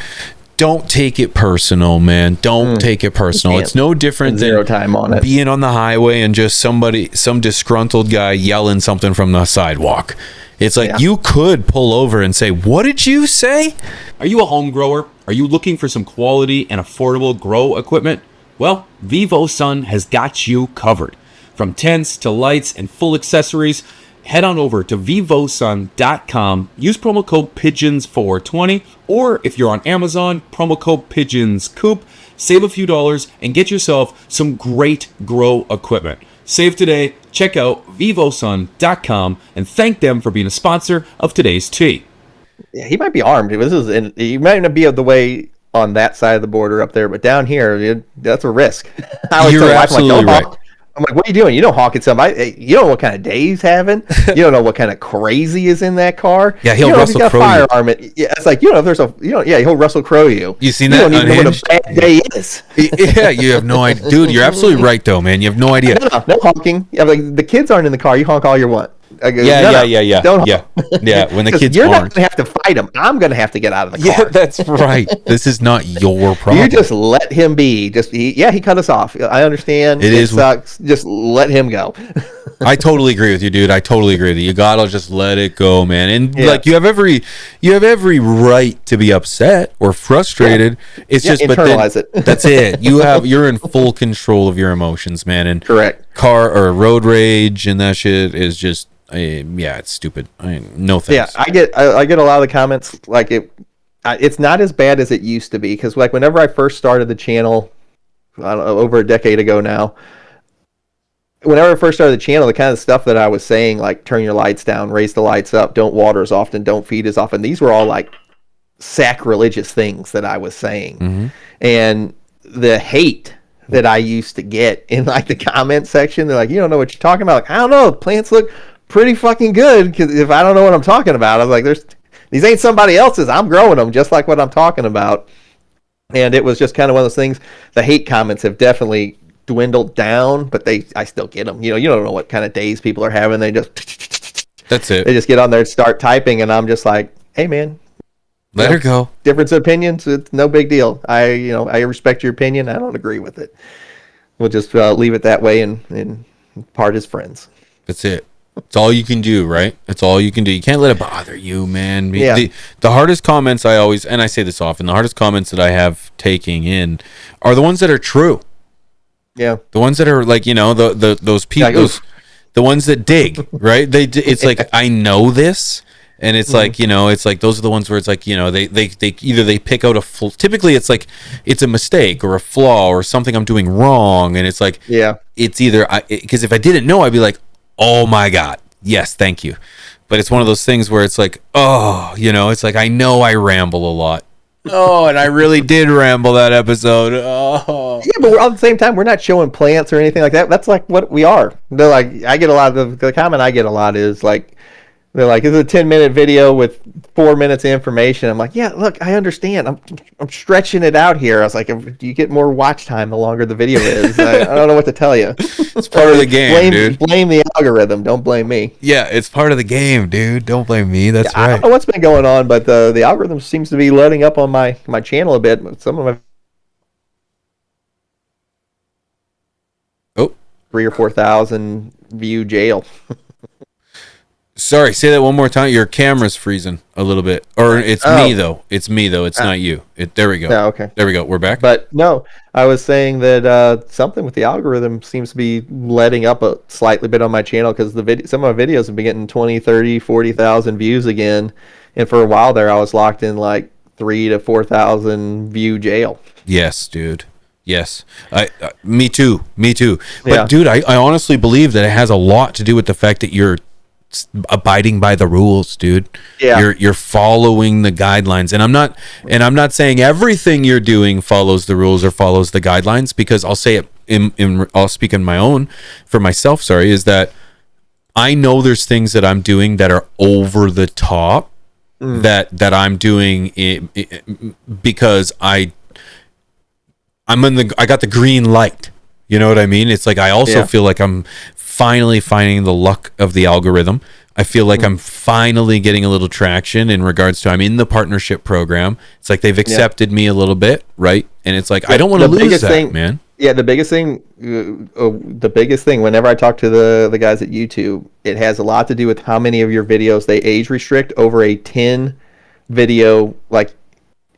don't take it personal, man. Don't take it personal. It's no different than zero time on it. Being on the highway and just some disgruntled guy yelling something from the sidewalk. It's like, you could pull over and say, what did you say? Are you a home grower? Are you looking for some quality and affordable grow equipment? Well, Vivo Sun has got you covered. From tents to lights and full accessories, head on over to vivosun.com, use promo code PIGEONS420, or if you're on Amazon, promo code PIGEONSCOOP, save a few dollars and get yourself some great grow equipment. Save today, check out vivosun.com, and thank them for being a sponsor of today's tea. Yeah, he might be armed. He might not be the way on that side of the border up there, but down here, that's a risk. You're absolutely right. I'm like, what are you doing? You don't honk at somebody. You don't know what kind of day he's having. You don't know what kind of crazy is in that car. Yeah, he'll you know Russell if he's Crowe got a firearm. Yeah, it's like, if there's he'll Russell Crowe you. You seen You that don't even know what Unhinged? a bad day is. Yeah, you have no idea. Dude, you're absolutely right though, man. You have no idea. No honking. Yeah, like, the kids aren't in the car. You honk all you want. I go, Yeah. Don't honk. Yeah, when the 'Cause kids you're aren't. not going to have to fight him. I'm going to have to get out of the car. Yeah, that's right. This is not your problem. You just let him be. He cut us off. I understand. It sucks. Just let him go. I totally agree with you, dude. I totally agree with you. You gotta just let it go, man. And like, you have every right to be upset or frustrated. It's just internalize it. That's it. You're in full control of your emotions, man. And Correct. Car or road rage and that shit is just it's stupid. No thanks. Yeah, I get a lot of the comments like it's not as bad as it used to be, because like whenever I first started the channel, I don't know, over a decade ago now. Whenever I first started the channel, the kind of stuff that I was saying, like turn your lights down, raise the lights up, don't water as often, don't feed as often, these were all like sacrilegious things that I was saying. Mm-hmm. And the hate that I used to get in like the comment section, they're like, you don't know what you're talking about. Like, I don't know, plants look pretty fucking good, because if I don't know what I'm talking about, I was like, these ain't somebody else's. I'm growing them just like what I'm talking about. And it was just kind of one of those things. The hate comments have definitely dwindled down, but I still get them. You don't know what kind of days people are having. They just That's it. they just get on there and start typing, and I'm just like, hey man, Let her go. difference of opinions, it's no big deal. I respect your opinion. I don't agree with it. We'll just leave it that way and part as friends. That's it. It's all you can do, right? That's all you can do. You can't let it bother you, man. Yeah. The hardest comments I always, and I say this often, the hardest comments that I have taking in are the ones that are true. Yeah. The ones that are like, those people, the ones that dig, right? It's like, I know this. And it's like, it's like, those are the ones where it's like, they either they pick out typically it's like, it's a mistake or a flaw or something I'm doing wrong. And it's like, Yeah. it's either, because if I didn't know, I'd be like, oh my God, yes, thank you. But it's one of those things where it's like, it's like, I know I ramble a lot. Oh, and I really did ramble that episode. Oh. Yeah, but at the same time, we're not showing plants or anything like that. That's like what we are. They're like, I get a lot of the comment I get a lot is like, they're like, it's a 10-minute video with 4 minutes of information. I'm like, yeah, look, I understand. I'm stretching it out here. I was like, you get more watch time the longer the video is. I don't know what to tell you. It's part of the game, dude. Blame the algorithm. Don't blame me. Yeah, it's part of the game, dude. Don't blame me. That's I right. don't know what's been going on, but the algorithm seems to be letting up on my channel a bit. Some of my 3,000 or 4,000 view jail. Sorry, say that one more time. Your camera's freezing a little bit. Or it's me, though. It's me, though. It's not you. There we go. Yeah, okay. There we go. We're back. But no, I was saying that something with the algorithm seems to be letting up a slightly bit on my channel because some of my videos have been getting 20, 30, 40,000 views again. And for a while there, I was locked in like 3,000 to 4,000 view jail. Yes, dude. Yes. Me too. But, Yeah. dude, I honestly believe that it has a lot to do with the fact that you're abiding by the rules, dude. Yeah. You're following the guidelines, and I'm not saying everything you're doing follows the rules or follows the guidelines, because I'll say it I'll speak for myself, sorry, is that I know there's things that I'm doing that are over the top, that I'm doing because I got the green light. You know what I mean? It's like I also feel like I'm finally finding the luck of the algorithm. I feel like I'm finally getting a little traction in regards to I'm in the partnership program. It's like they've accepted me a little bit, right? And it's like I don't want to lose that, man. Yeah, the biggest thing whenever I talk to the guys at YouTube, it has a lot to do with how many of your videos they age restrict over a 10 video, like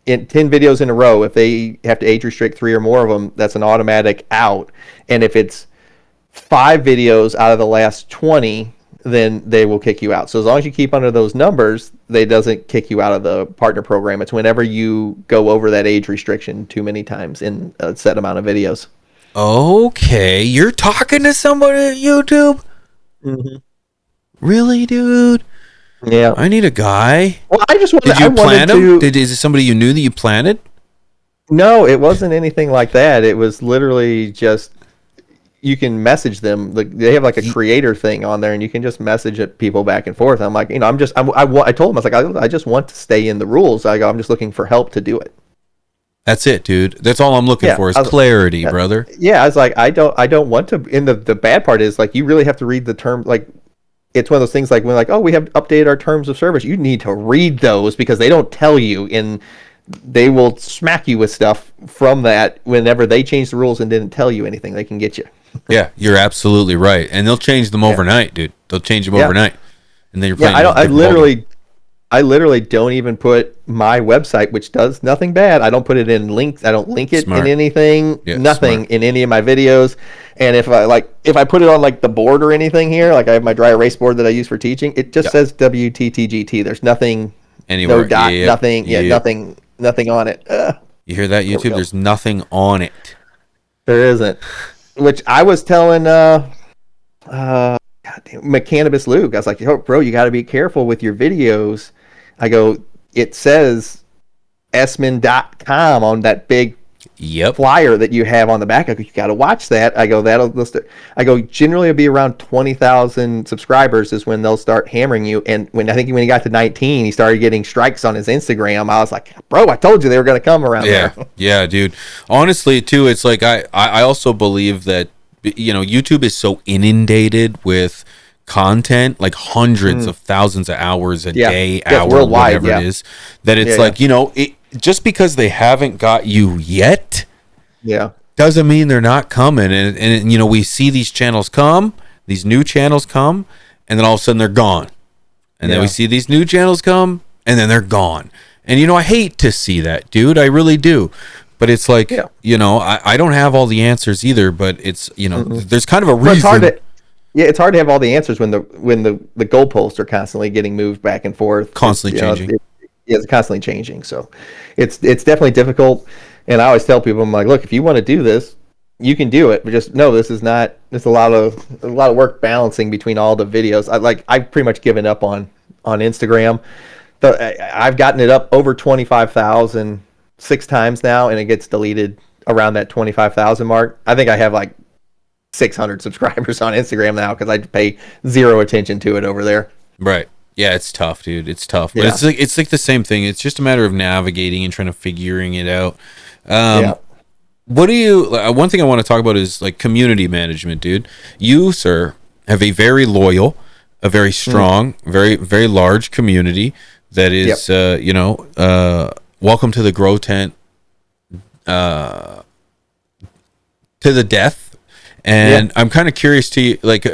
in 10 videos in a row. If they have to age restrict 3 or more of them, that's an automatic out. And if it's 5 videos out of the last 20, then they will kick you out. So as long as you keep under those numbers, they doesn't kick you out of the partner program. It's whenever you go over that age restriction too many times in a set amount of videos. Okay, you're talking to somebody at YouTube? Mm-hmm. Really, dude? Yeah. I need a guy. Well, I just wanted, Did you plant him? Is it somebody you knew that you planted? No, it wasn't anything like that. It was literally just, you can message them. They have like a creator thing on there, and you can just message it people back and forth. I'm like, I told them, I was like, I just want to stay in the rules. I'm just looking for help to do it. That's it, dude. That's all I'm looking for is clarity, brother. Yeah, I was like, I don't want to. And the bad part is, like, you really have to read the term. Like, it's one of those things like when we have updated our terms of service. You need to read those because they don't tell you, and they will smack you with stuff from that whenever they change the rules and didn't tell you anything. They can get you. Yeah, you're absolutely right, and they'll change them overnight, dude. They'll change them overnight, and then you're playing. I literally don't even put my website, which does nothing bad. I don't put it in links. I don't link it in anything. Yeah, nothing in any of my videos. And if I put it on like the board or anything here, like I have my dry erase board that I use for teaching, it just says WTTGT. There's nothing anywhere. No dot. Nothing. Yeah. Nothing on it. You hear that, YouTube? There's nothing on it. There isn't. Which I was telling McCannabis Luke. I was like, yo, bro, you got to be careful with your videos. I go, it says esmin.com on that big Yep. flyer that you have on the back. I go, you got to watch that. I go, that'll list it. I go, generally it'll be around 20,000 subscribers is when they'll start hammering you. And when he got to 19, he started getting strikes on his Instagram. I was like, bro, I told you they were going to come around there. Yeah, dude. Honestly, too, it's like I also believe that, YouTube is so inundated with content, like hundreds of thousands of hours a day, hour, worldwide, whatever it is, that it's like, it just because they haven't got you yet, doesn't mean they're not coming. And we see these channels come, these new channels come, and then all of a sudden they're gone. And then we see these new channels come, and then they're gone. And I hate to see that, dude. I really do. But it's like, I don't have all the answers either, but it's, there's kind of a reason. It's hard to have all the answers when the goalposts are constantly getting moved back and forth. Constantly changing. It's constantly changing. So it's definitely difficult. And I always tell people, I'm like, look, if you want to do this, you can do it, but just know this is not. There's a lot of work balancing between all the videos. I've pretty much given up on Instagram. I've gotten it up over 25,000 6 times now, and it gets deleted around that 25,000 mark. I think I have like 600 subscribers on Instagram now because I pay zero attention to it over there. Right. Yeah, it's tough, dude. It's tough. But it's like the same thing. It's just a matter of navigating and trying to figuring it out. What do you one thing I want to talk about is like community management, dude. You, sir, have a very loyal, a very strong, very, very large community that is welcome to the Grow Tent to the death. And I'm kind of curious to you, like,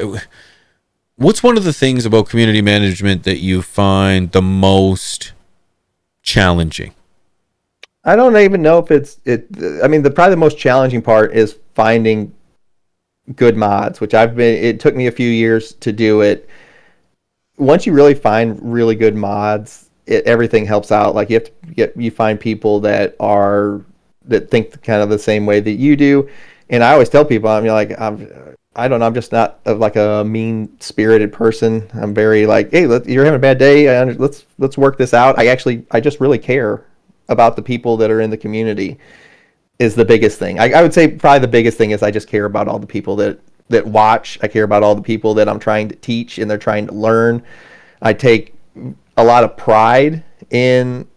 what's one of the things about community management that you find the most challenging? I don't even know if probably the most challenging part is finding good mods, which it took me a few years to do it. Once you really find really good mods, everything helps out. Like you find people that think kind of the same way that you do. And I always tell people, I don't know, I'm just not like a mean-spirited person. I'm very like, hey, you're having a bad day. Let's work this out. I just really care about the people that are in the community is the biggest thing. I would say probably the biggest thing is I just care about all the people that watch. I care about all the people that I'm trying to teach and they're trying to learn. I take a lot of pride in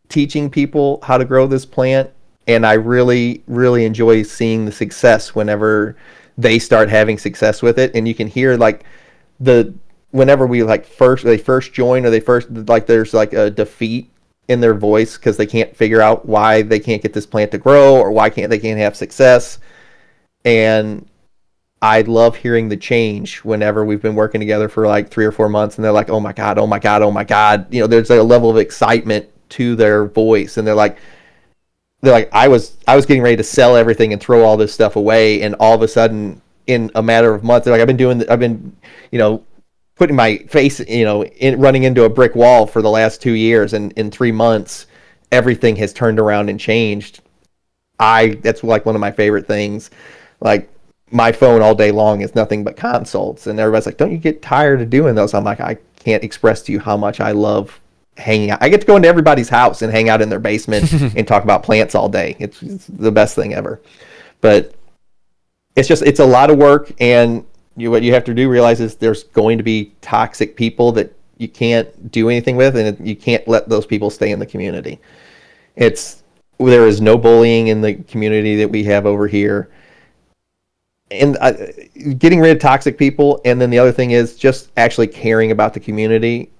teaching people how to grow this plant. And I really, really enjoy seeing the success whenever they start having success with it. And you can hear like whenever they first join or there's like a defeat in their voice because they can't figure out why they can't get this plant to grow or why they can't have success. And I love hearing the change whenever we've been working together for like 3 or 4 months and they're like, oh my God, oh my God, oh my God. There's like a level of excitement to their voice. And they're like, I was getting ready to sell everything and throw all this stuff away. And all of a sudden in a matter of months, they're like, I've been putting my face, running into a brick wall for the last 2 years. And in 3 months, everything has turned around and changed. That's like one of my favorite things. Like my phone all day long is nothing but consults. And everybody's like, don't you get tired of doing those? I'm like, I can't express to you how much I love hanging out. I get to go into everybody's house and hang out in their basement and talk about plants all day. It's the best thing ever. But it's a lot of work, and what you have to realize is there's going to be toxic people that you can't do anything with, and you can't let those people stay in the community. There is no bullying in the community that we have over here. And getting rid of toxic people, and then the other thing is just actually caring about the community.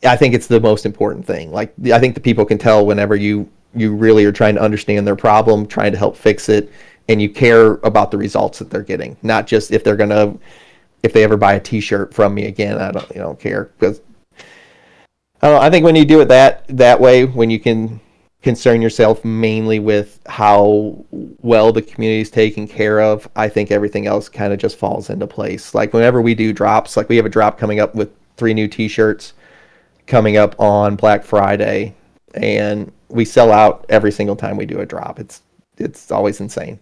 I think it's the most important thing. Like, I think the people can tell whenever you really are trying to understand their problem, trying to help fix it, and you care about the results that they're getting, not just if they ever buy a T-shirt from me again. I don't care, because I think when you do it that way, when you can concern yourself mainly with how well the community is taken care of, I think everything else kind of just falls into place. Like whenever we do drops, like we have a drop coming up with 3 new T-shirts coming up on Black Friday, and we sell out every single time we do a drop. It's always insane.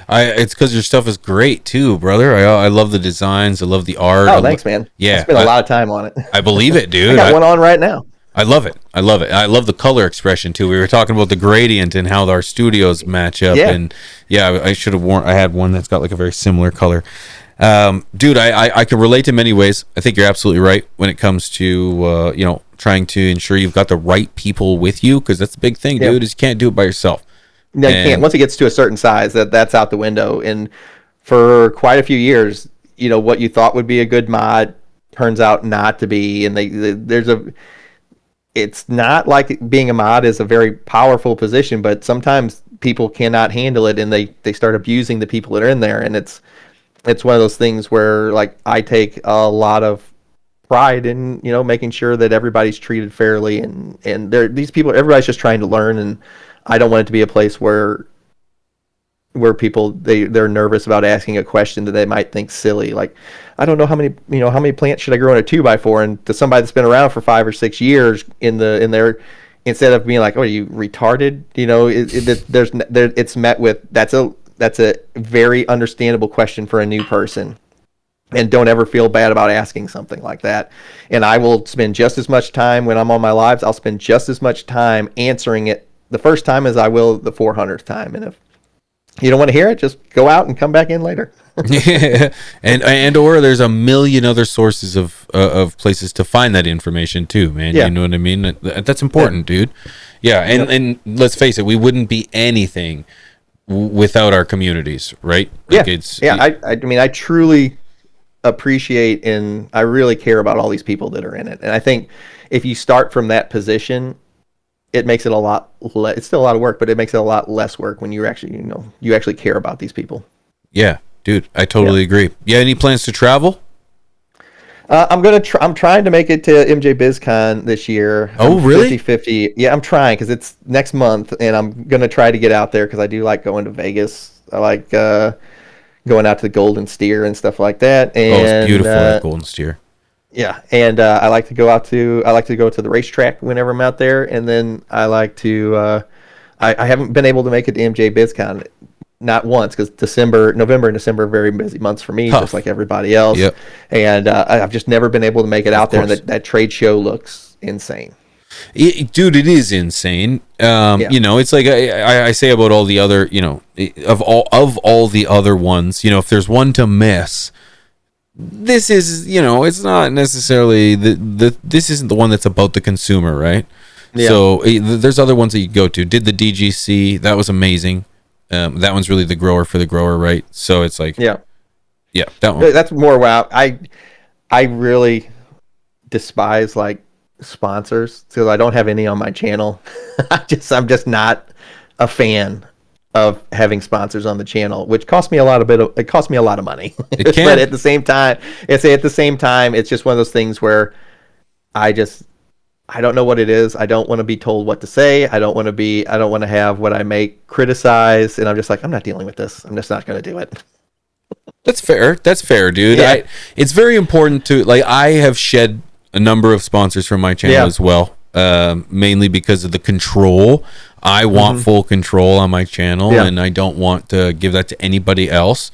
It's because your stuff is great too, brother. I love the designs. I love the art. Oh, thanks, man. Yeah, I spent a lot of time on it. I believe it, dude. I got one on right now. I love it. I love it. I love the color expression too. We were talking about the gradient and how our studios match up. Yeah. And yeah, I should have worn. I had one that's got like a very similar color. Dude, I can relate to many ways. I think you're absolutely right when it comes to trying to ensure you've got the right people with you, because that's the big thing, dude. Is you can't do it by yourself. No, you can't. Once it gets to a certain size, that's out the window. And for quite a few years, what you thought would be a good mod turns out not to be. And it's not like being a mod is a very powerful position, but sometimes people cannot handle it, and they start abusing the people that are in there. And it's one of those things where, like, I take a lot of pride in, making sure that everybody's treated fairly, and these people, everybody's just trying to learn, and I don't want it to be a place where people they're nervous about asking a question that they might think silly. Like, I don't know how many plants should I grow in a 2x4, and to somebody that's been around for 5 or 6 years in there, instead of being like, oh, are you retarded? It's met with that's a very understandable question for a new person, and don't ever feel bad about asking something like that. And I will spend just as much time when I'm on my lives. I'll spend just as much time answering it the first time as I will the 400th time. And if you don't want to hear it, just go out and come back in later. Yeah. and or there's a million other sources of places to find that information too, man. Yeah. You know what I mean? That's important, dude. Yeah, and let's face it, we wouldn't be anything without our communities, right? Like I truly appreciate, and I really care about all these people that are in it. And I think if you start from that position, it makes it a lot it's still a lot of work, but it makes it a lot less work when you actually care about these people. Yeah, dude, I totally agree. Yeah, any plans to travel? I'm trying to make it to MJ BizCon this year. Oh, really? 50-50. Yeah, I'm trying, because it's next month, and I'm gonna try to get out there because I do like going to Vegas. I like going out to the Golden Steer and stuff like that. And, it's beautiful at Golden Steer. Yeah, and I like to go to the racetrack whenever I'm out there, and then I like to. I haven't been able to make it to MJ BizCon, not once, because November and December are very busy months for me, just like everybody else. Yep. And I've just never been able to make it out there, and that trade show looks insane. Dude, it is insane. It's like I say about all the other, of all the other ones, if there's one to miss, this is, it's not necessarily this isn't the one that's about the consumer, right? Yeah. So there's other ones that you go to. Did the DGC, that was amazing. That one's really the grower for the grower, right? So it's like, yeah, that one. That's more wow. I really despise like sponsors, because I don't have any on my channel. I'm just not a fan of having sponsors on the channel, which cost me a lot of money. It can. But at the same time, it's just one of those things where I don't know what it is. I don't want to be told what to say. I don't want to have what I make criticized, and I'm just like, I'm not dealing with this. I'm just not going to do it. That's fair, dude. Yeah. It's very important to, like, I have shed a number of sponsors from my channel as well, mainly because of the control. I want full control on my channel, and I don't want to give that to anybody else.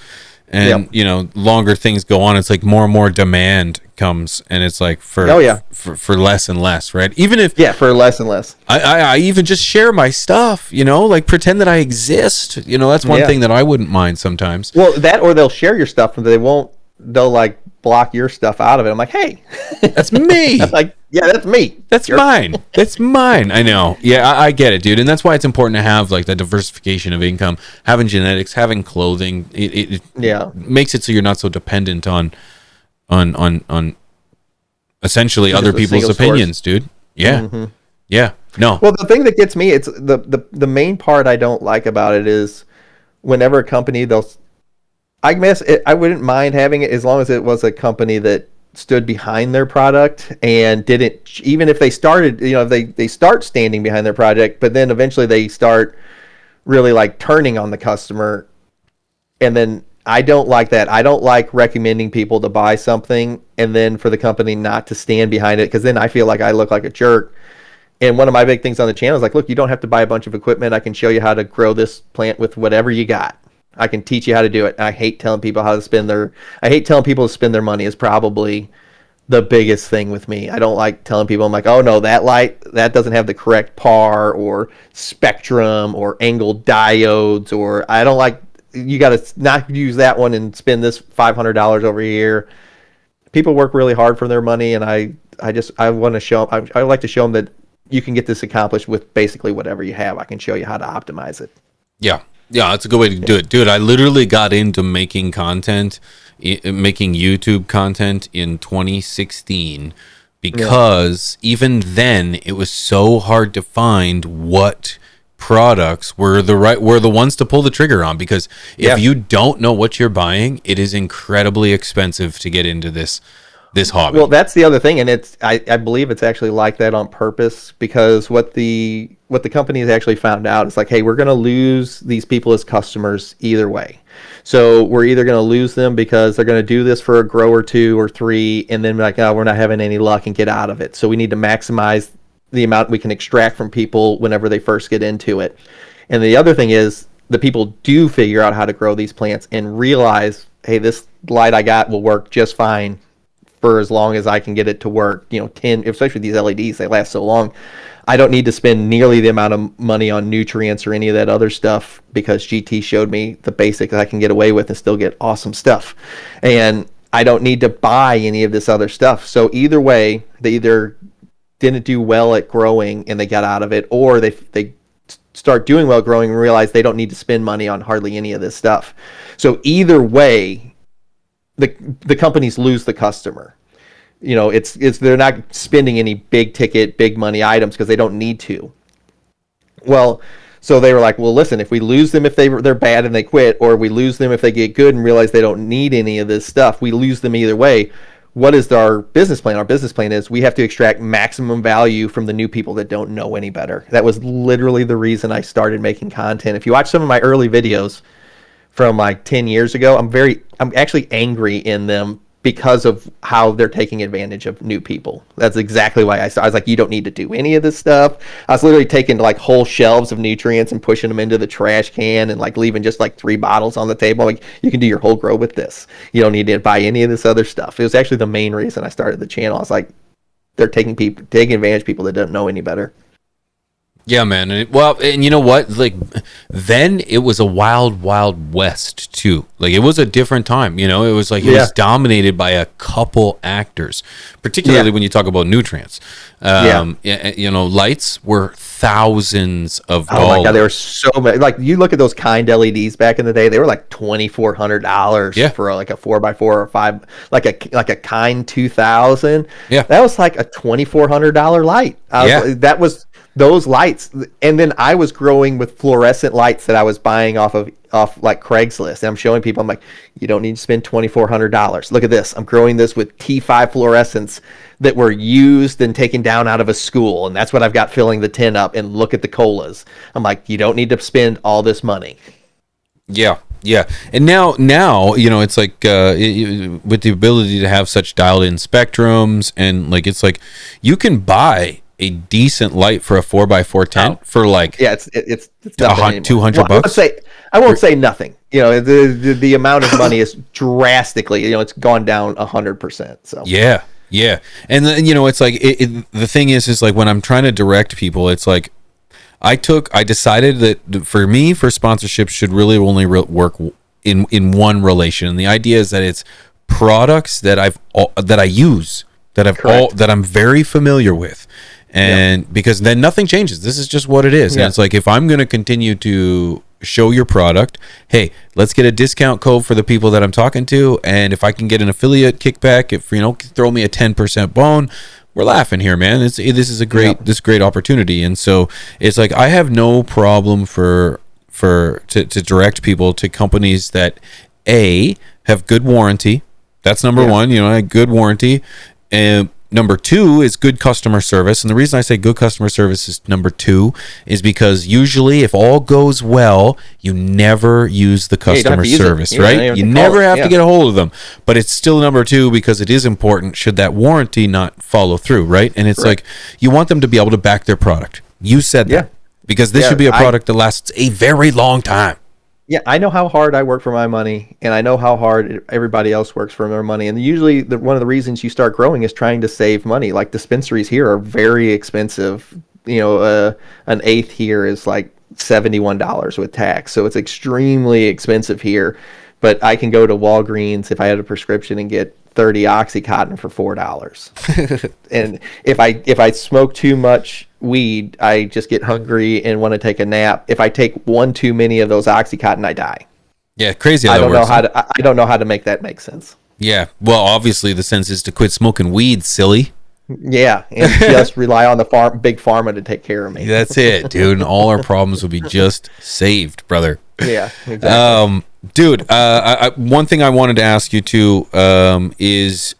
And longer things go on, it's like more and more demand comes, and it's like for less and less, right? Even if for less and less. I even just share my stuff, like pretend that I exist. That's one thing that I wouldn't mind sometimes. Well, that, or they'll share your stuff, and they'll like block your stuff out of it. I'm like, hey, that's me. I'm like, yeah, that's me. That's mine. That's mine. I know. Yeah, I get it, dude. And that's why it's important to have like the diversification of income, having genetics, having clothing. It makes it so you're not so dependent on essentially other people's opinions, dude. Yeah. Mm-hmm. Yeah. No. Well, the thing that gets me, it's the main part I don't like about it is whenever a company I wouldn't mind having it as long as it was a company that stood behind their product and didn't, even if they started, they start standing behind their project, but then eventually they start really like turning on the customer. And then I don't like that. I don't like recommending people to buy something and then for the company not to stand behind it, because then I feel like I look like a jerk. And one of my big things on the channel is like, look, you don't have to buy a bunch of equipment. I can show you how to grow this plant with whatever you got. I can teach you how to do it. I hate telling people to spend their money is probably the biggest thing with me. I don't like telling people, I'm like, oh no, that light, that doesn't have the correct par or spectrum or angled diodes, or I don't like, you got to not use that one and spend this $500 over here. People work really hard for their money, and I want to show them, I like to show them that you can get this accomplished with basically whatever you have. I can show you how to optimize it. Yeah. Yeah, that's a good way to do it. Dude, I literally got into making content, making YouTube content in 2016 because even then it was so hard to find what products were the ones to pull the trigger on, because if you don't know what you're buying, it is incredibly expensive to get into this hobby. Well, that's the other thing, and it's I believe it's actually like that on purpose, because what the companies actually found out is like, hey, we're going to lose these people as customers either way. So we're either going to lose them because they're going to do this for a grow or two or three, and then like, oh, we're not having any luck and get out of it. So we need to maximize the amount we can extract from people whenever they first get into it. And the other thing is, the people do figure out how to grow these plants and realize, hey, this light I got will work just fine for as long as I can get it to work. 10, especially these LEDs, they last so long. I don't need to spend nearly the amount of money on nutrients or any of that other stuff, because GT showed me the basics I can get away with and still get awesome stuff. And I don't need to buy any of this other stuff. So either way, they either didn't do well at growing and they got out of it, or they start doing well growing and realize they don't need to spend money on hardly any of this stuff. So either way, the companies lose the customer. It's they're not spending any big ticket, big money items because they don't need to. Well, so they were like, well, listen, if we lose them if they're bad and they quit, or we lose them if they get good and realize they don't need any of this stuff, we lose them either way. What is our business plan? Our business plan is we have to extract maximum value from the new people that don't know any better. That was literally the reason I started making content. If you watch some of my early videos from like 10 years ago, I'm actually angry in them because of how they're taking advantage of new people. That's exactly why I was like, you don't need to do any of this stuff. I was literally taking like whole shelves of nutrients and pushing them into the trash can and like leaving just like 3 bottles on the table. Like, you can do your whole grow with this. You don't need to buy any of this other stuff. It was actually the main reason I started the channel. I was like, they're taking advantage of people that don't know any better. Yeah, man. And you know what? Like, then it was a wild, wild west too. Like, it was a different time. It was like it was dominated by a couple actors, particularly when you talk about nutrients. Lights were thousands of dollars. Oh my god, they were so many. Like, you look at those kind LEDs back in the day; they were like $2,400 for like a 4x4 or 5, like a kind 2000. Yeah, that was like a $2,400 light. That was those lights. And then I was growing with fluorescent lights that I was buying off like Craigslist. And I'm showing people, I'm like, you don't need to spend $2,400. Look at this. I'm growing this with T5 fluorescents that were used and taken down out of a school. And that's what I've got filling the tin up. And look at the colas. I'm like, you don't need to spend all this money. Yeah. Yeah. And now, it's like with the ability to have such dialed in spectrums, and like, it's like you can buy a decent light for a 4x4 tent for like it's $200. I won't say nothing. The amount of money is drastically, it's gone down 100%. So yeah, and then, it's like the thing is like when I'm trying to direct people, it's like I decided that for sponsorship should really only work in one relation, and the idea is that it's products that I use, that I'm very familiar with. And because then nothing changes. This is just what it is. And it's like, if I'm going to continue to show your product, hey, let's get a discount code for the people that I'm talking to. And if I can get an affiliate kickback, if, throw me a 10% bone, we're laughing here, man. This is a great opportunity. And so it's like, I have no problem to direct people to companies that have good warranty. That's number one, good warranty. And number 2 is good customer service. And the reason I say good customer service is number 2 is because usually if all goes well, you never use the customer service, right? You never have to get a hold of them. But it's still number 2 because it is important should that warranty not follow through, right? And it's like, you want them to be able to back their product. You said that. Because this should be a product that lasts a very long time. Yeah, I know how hard I work for my money, and I know how hard everybody else works for their money. And usually, one of the reasons you start growing is trying to save money. Like dispensaries here are very expensive. An eighth here is like $71 with tax, so it's extremely expensive here. But I can go to Walgreens if I had a prescription and get 30 OxyContin for $4. And if I smoke too much weed, I just get hungry and want to take a nap. If I take one too many of those OxyContin, I die. Yeah, crazy how I that don't know works. how to I don't know how to make that make sense. Yeah, well, obviously the sense is to quit smoking weed, silly. Yeah, and just rely on the big pharma to take care of me. That's it, dude. And all our problems will be just saved, brother. Yeah, exactly. Dude, one thing I wanted to ask you too is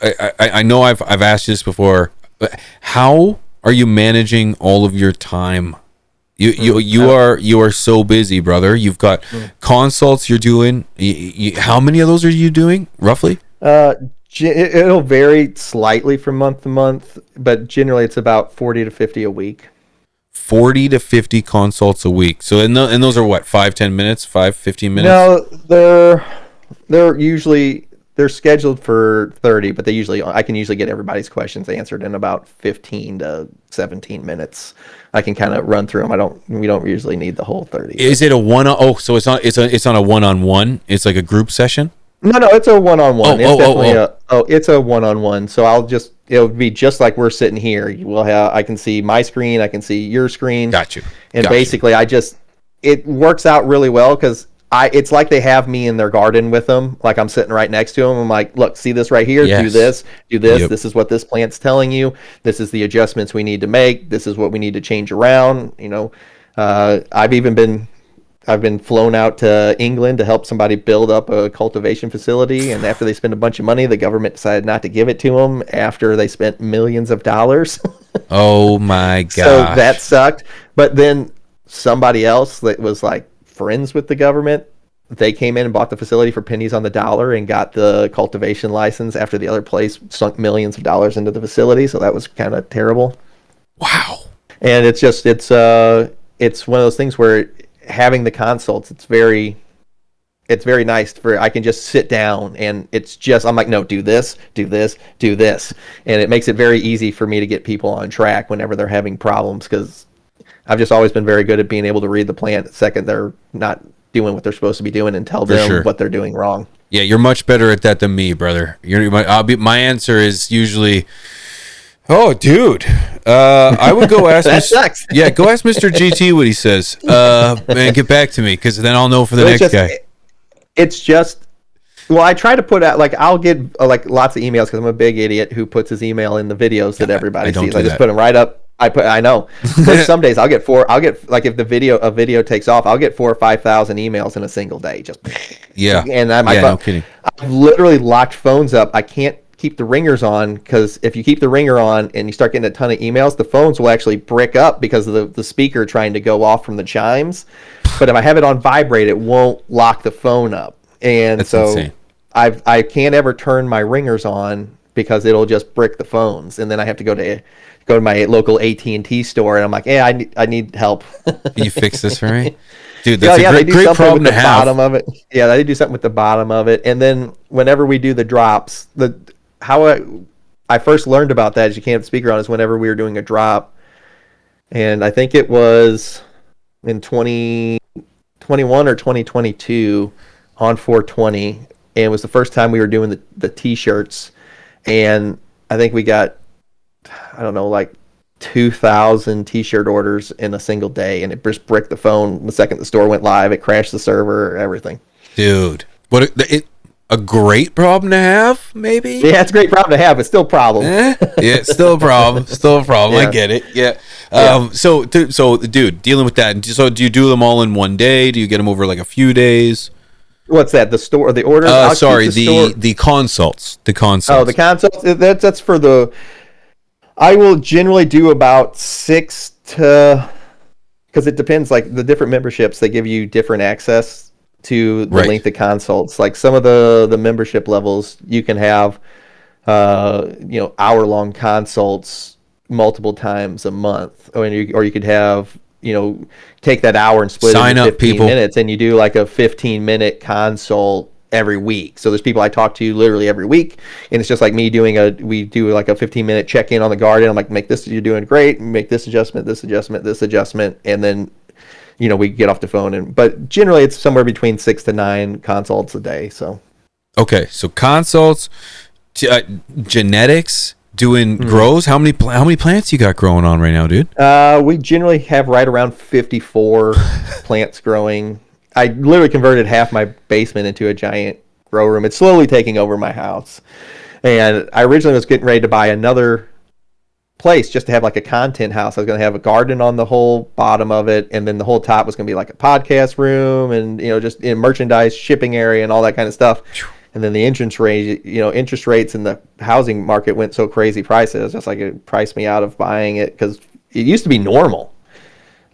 I know I've asked you this before, but how are you managing all of your time? You are so busy, brother. You've got consults you're doing. How many of those are you doing roughly? It'll vary slightly from month to month, but generally it's about 40 to 50 a week. 40 to 50 consults a week. So and those are what, 5-10 minutes, 5-15 minutes? No, they're scheduled for 30, but I can usually get everybody's questions answered in about 15 to 17 minutes. I can kind of run through them. We don't usually need the whole 30. Is it a so it's on a one-on-one? It's like a group session? No, it's a one-on-one. It's a one-on-one. So it'll be just like we're sitting here. I can see my screen, I can see your screen. Got you. And basically it works out really well because it's like they have me in their garden with them. Like I'm sitting right next to them. I'm like, look, see this right here? Yes. Do this. Yep. This is what this plant's telling you. This is the adjustments we need to make. This is what we need to change around. I've been flown out to England to help somebody build up a cultivation facility, and after they spent a bunch of money, the government decided not to give it to them after they spent millions of dollars. Oh my god! So that sucked. But then somebody else that was like friends with the government, they came in and bought the facility for pennies on the dollar and got the cultivation license after the other place sunk millions of dollars into the facility. So that was kind of terrible. Wow. And it's one of those things where having the consults, it's very nice I can just sit down and I'm like, no, do this, and it makes it very easy for me to get people on track whenever they're having problems, because I've just always been very good at being able to read the plant the second they're not doing what they're supposed to be doing and tell them what they're doing wrong. Yeah, you're much better at that than me, brother. My answer is usually, oh, dude, I would go ask. That sucks. Yeah, go ask Mr. GT what he says, and get back to me, because then I'll know for the next guy. It's just, well, I try to put out, like, I'll get like lots of emails because I'm a big idiot who puts his email in the videos that everybody sees. I just put them right up. I know. There's some days I'll get like if a video takes off, I'll get 4,000 or 5,000 emails in a single day. Just yeah. And no kidding. I've literally locked phones up. I can't keep the ringers on, because if you keep the ringer on and you start getting a ton of emails, the phones will actually brick up because of the speaker trying to go off from the chimes. But if I have it on vibrate, it won't lock the phone up. And that's so insane. I can't ever turn my ringers on because it'll just brick the phones, and then I have to go to my local AT&T store, and I'm like, hey, I need help. Can you fix this for me? Dude, that's a great problem to have. Bottom of it. Yeah, they do something with the bottom of it. And then whenever we do the drops, how I first learned about that is you can't have the speaker on is whenever we were doing a drop. And I think it was in 2021 or 2022 on 420. And it was the first time we were doing the T-shirts. And I think we got, I don't know, like 2,000 T-shirt orders in a single day, and it just bricked the phone. The second the store went live, it crashed the server, everything. Dude, what a gret problem to have, maybe? Yeah, it's a great problem to have. It's still a problem. Yeah, it's still a problem. Still a problem. Yeah. I get it. Yeah. So, dude, dealing with that. So, do you do them all in one day? Do you get them over like a few days? What's that? The store, the orders? The consults. The consults. Oh, the consults. That's for the. I will generally do about 6 to, because it depends. Like the different memberships, they give you different access to the length of consults. Like some of the membership levels, you can have, hour-long consults multiple times a month, or you could have take that hour and split Sign it into up, 15 people. minutes, and you do like a 15-minute consult every week. So there's people I talk to literally every week, and it's just like me we do like a 15-minute check-in on the garden. I'm like, make this, you're doing great, make this adjustment, this adjustment, this adjustment, and then we get off the phone. But generally it's somewhere between 6 to 9 consults a day. So Okay, so consults, genetics, doing grows. How many plants you got growing on right now, dude? we generally have right around 54 plants growing. I literally converted half my basement into a giant grow room. It's slowly taking over my house. And I originally was getting ready to buy another place just to have like a content house. I was going to have a garden on the whole bottom of it, and then the whole top was going to be like a podcast room and just in merchandise, shipping area, and all that kind of stuff. And then the interest rates in the housing market went so crazy prices. It's just like it priced me out of buying it, because it used to be normal.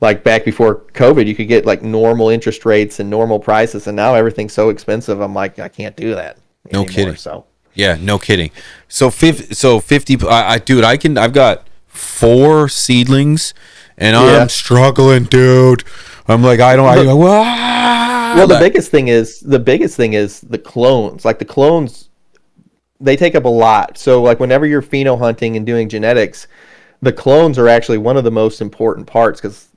Like back before COVID, you could get like normal interest rates and normal prices, and now everything's so expensive. I'm like, I can't do that anymore. No kidding. So Yeah, no kidding. So 50. Dude, I've got 4 seedlings, and I'm struggling, dude. I'm like, well, the biggest thing is the clones. Like the clones, they take up a lot. So like whenever you're pheno hunting and doing genetics, the clones are actually one of the most important parts, because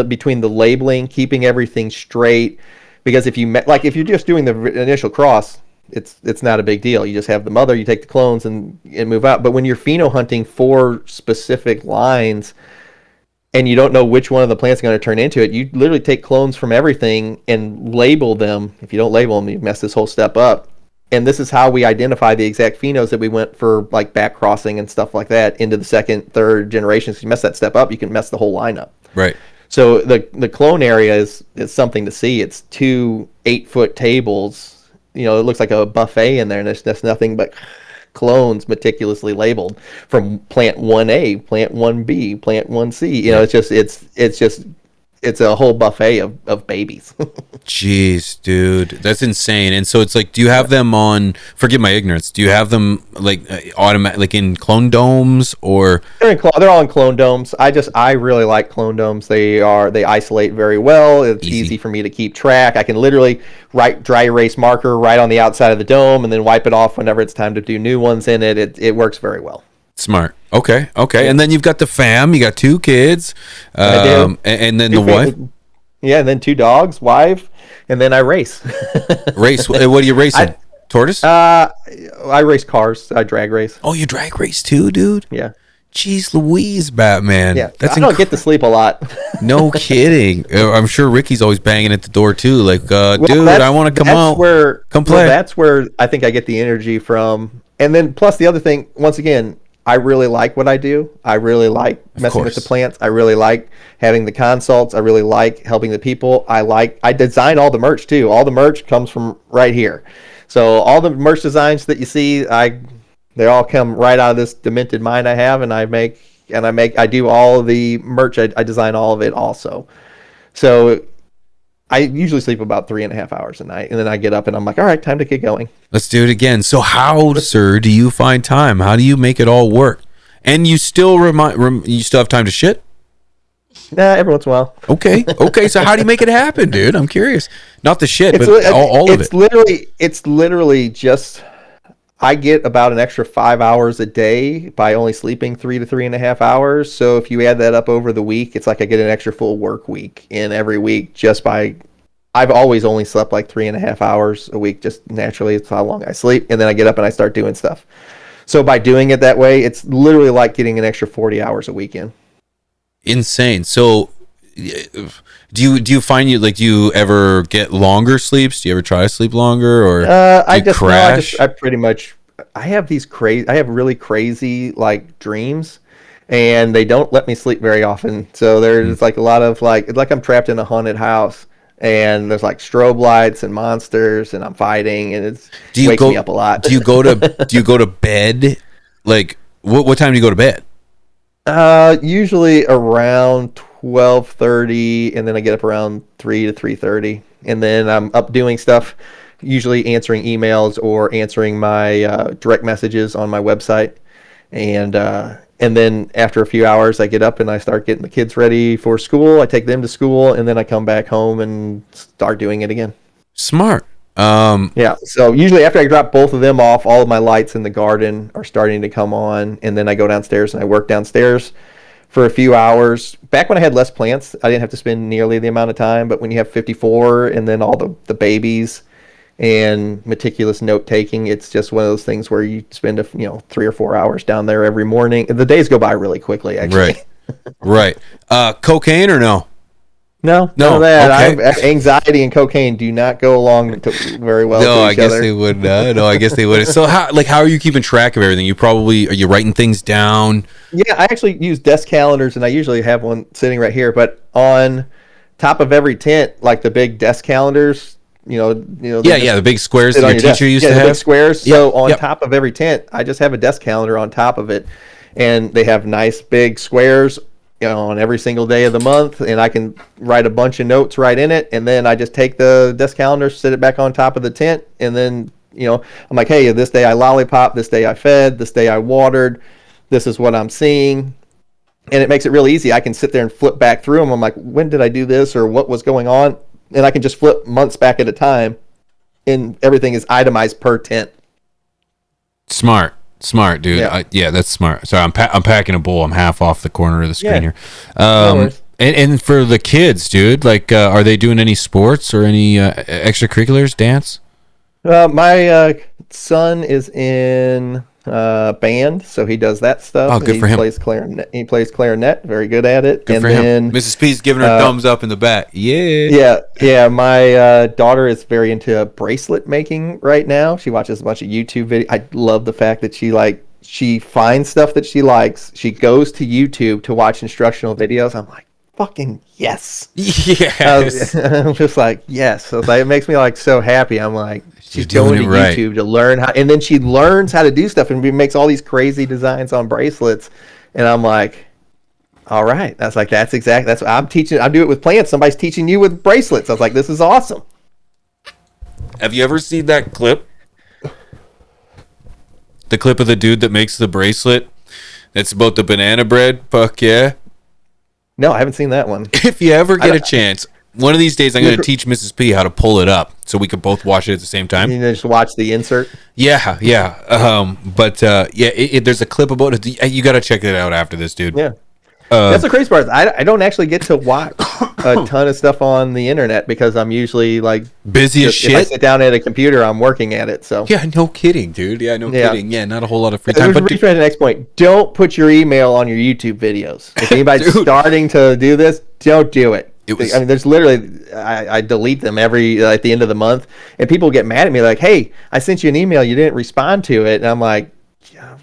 between the labeling, keeping everything straight. Because if you're just doing the initial cross, it's not a big deal. You just have the mother, you take the clones and move out. But when you're pheno hunting for specific lines, and you don't know which one of the plants are going to turn into it, you literally take clones from everything and label them. If you don't label them, you mess this whole step up. And this is how we identify the exact phenos that we went for, like back crossing and stuff like that, into the second, third generations. If you mess that step up, you can mess the whole lineup. Right. So the clone area is something to see. It's 2 8-foot tables. It looks like a buffet in there, and there's nothing but clones meticulously labeled from plant 1A, plant 1B, plant 1C. It's a whole buffet of babies. Jeez, dude, that's insane. And so it's like, do you have them on? Forgive my ignorance. Do you have them like automatic, like in clone domes, or they're all in clone domes? I really like clone domes. They isolate very well. It's easy for me to keep track. I can literally write dry erase marker right on the outside of the dome, and then wipe it off whenever it's time to do new ones in it. It works very well. Smart. Okay. And then you've got the fam. You got 2 kids, I do. and then the wife. Yeah, and then 2 dogs, wife, and then I race. Race. What are you racing? Tortoise? I race cars. I drag race. Oh, you drag race too, dude? Yeah. Jeez Louise, Batman. Yeah, I don't get to sleep a lot. No kidding. I'm sure Ricky's always banging at the door too. Like, dude, I want to come out. Come play. That's where I think I get the energy from. And then plus the other thing, once again, I really like what I do. I really like messing with the plants. I really like having the consults. I really like helping the people. I design all the merch too. All the merch comes from right here. So all the merch designs that you see, they all come right out of this demented mind I have, and I do all of the merch. I design all of it also. So I usually sleep about 3.5 hours a night, and then I get up and I'm like, all right, time to get going. Let's do it again. So how, sir, do you find time? How do you make it all work? And you still you still have time to shit? Nah, every once in a while. Okay. So how do you make it happen, dude? I'm curious. Not the shit, but all of it. It's literally just, I get about an extra 5 hours a day by only sleeping 3 to 3.5 hours. So if you add that up over the week, it's like I get an extra full work week in every week just by, I've always only slept like 3.5 hours a week, just naturally. It's how long I sleep. And then I get up and I start doing stuff. So by doing it that way, it's literally like getting an extra 40 hours a week in. Insane. So do you find do you ever get longer sleeps? Do you ever try to sleep longer, or crash? I have really crazy like dreams, and they don't let me sleep very often. So there's like a lot of it's like I'm trapped in a haunted house, and there's like strobe lights and monsters, and I'm fighting, and it wakes me up a lot. Do you go to bed? Like what time do you go to bed? Usually around 12:30, and then I get up around 3 to 3:30, and then I'm up doing stuff, usually answering emails or answering my direct messages on my website, and And then after a few hours, I get up and I start getting the kids ready for school. I take them to school, and then I come back home and start doing it again. Smart. Yeah. So usually after I drop both of them off, all of my lights in the garden are starting to come on, and then I go downstairs and I work downstairs for a few hours. Back when I had less plants, I didn't have to spend nearly the amount of time. But when you have 54 and then all the babies and meticulous note taking, it's just one of those things where you spend 3 or 4 hours down there every morning. The days go by really quickly, actually. Right. Cocaine or no? No, none of that. Anxiety and cocaine do not go along very well. No, to I each guess other. they would. I guess they would. So how are you keeping track of everything? Are you writing things down? Yeah, I actually use desk calendars, and I usually have one sitting right here. But on top of every tent, like the big desk calendars, the big squares that your teacher desk. used to the have. big squares. Yep. So on top of every tent, I just have a desk calendar on top of it, and they have nice big squares, on every single day of the month, and I can write a bunch of notes right in it, and then I just take the desk calendar, sit it back on top of the tent, and then I'm like, hey, this day I lollipop, this day I fed, this day I watered, this is what I'm seeing. And it makes it real easy. I can sit there and flip back through them. I'm like, when did I do this, or what was going on? And I can just flip months back at a time, and everything is itemized per tent. Smart, dude. Yeah, that's smart. Sorry, I'm packing a bowl. I'm half off the corner of the screen here. No worries. And for the kids, dude, like, are they doing any sports or any extracurriculars, dance? My son is in band, so he does that stuff. Oh, good for him. He plays clarinet, very good at it. Good for him. Mrs. P's giving her thumbs up in the back. Yeah. Yeah. My daughter is very into bracelet making right now. She watches a bunch of YouTube videos. I love the fact that she finds stuff that she likes. She goes to YouTube to watch instructional videos. I'm like, fucking yes. Yes. I'm just like, yes. So it makes me like so happy. I'm like, she's going to YouTube to learn how, and then she learns how to do stuff and makes all these crazy designs on bracelets. And I'm like, all right. That's what I'm teaching. I do it with plants. Somebody's teaching you with bracelets. I was like, this is awesome. Have you ever seen that clip? The clip of the dude that makes the bracelet that's about the banana bread? Fuck yeah. No, I haven't seen that one. If you ever get a chance, one of these days I'm going to teach Mrs. P how to pull it up so we can both watch it at the same time. You just watch the insert? Yeah. There's a clip about it. You got to check it out after this, dude. Yeah. That's the crazy part. I don't actually get to watch a ton of stuff on the internet because I'm usually like busy as shit. If I sit down at a computer, I'm working at it. So yeah, no kidding, dude. Yeah, no kidding. Yeah, not a whole lot of free time. But the next point, don't put your email on your YouTube videos. If anybody's starting to do this, don't do it. There's literally, I delete them at the end of the month, and people get mad at me like, "Hey, I sent you an email, you didn't respond to it," and I'm like,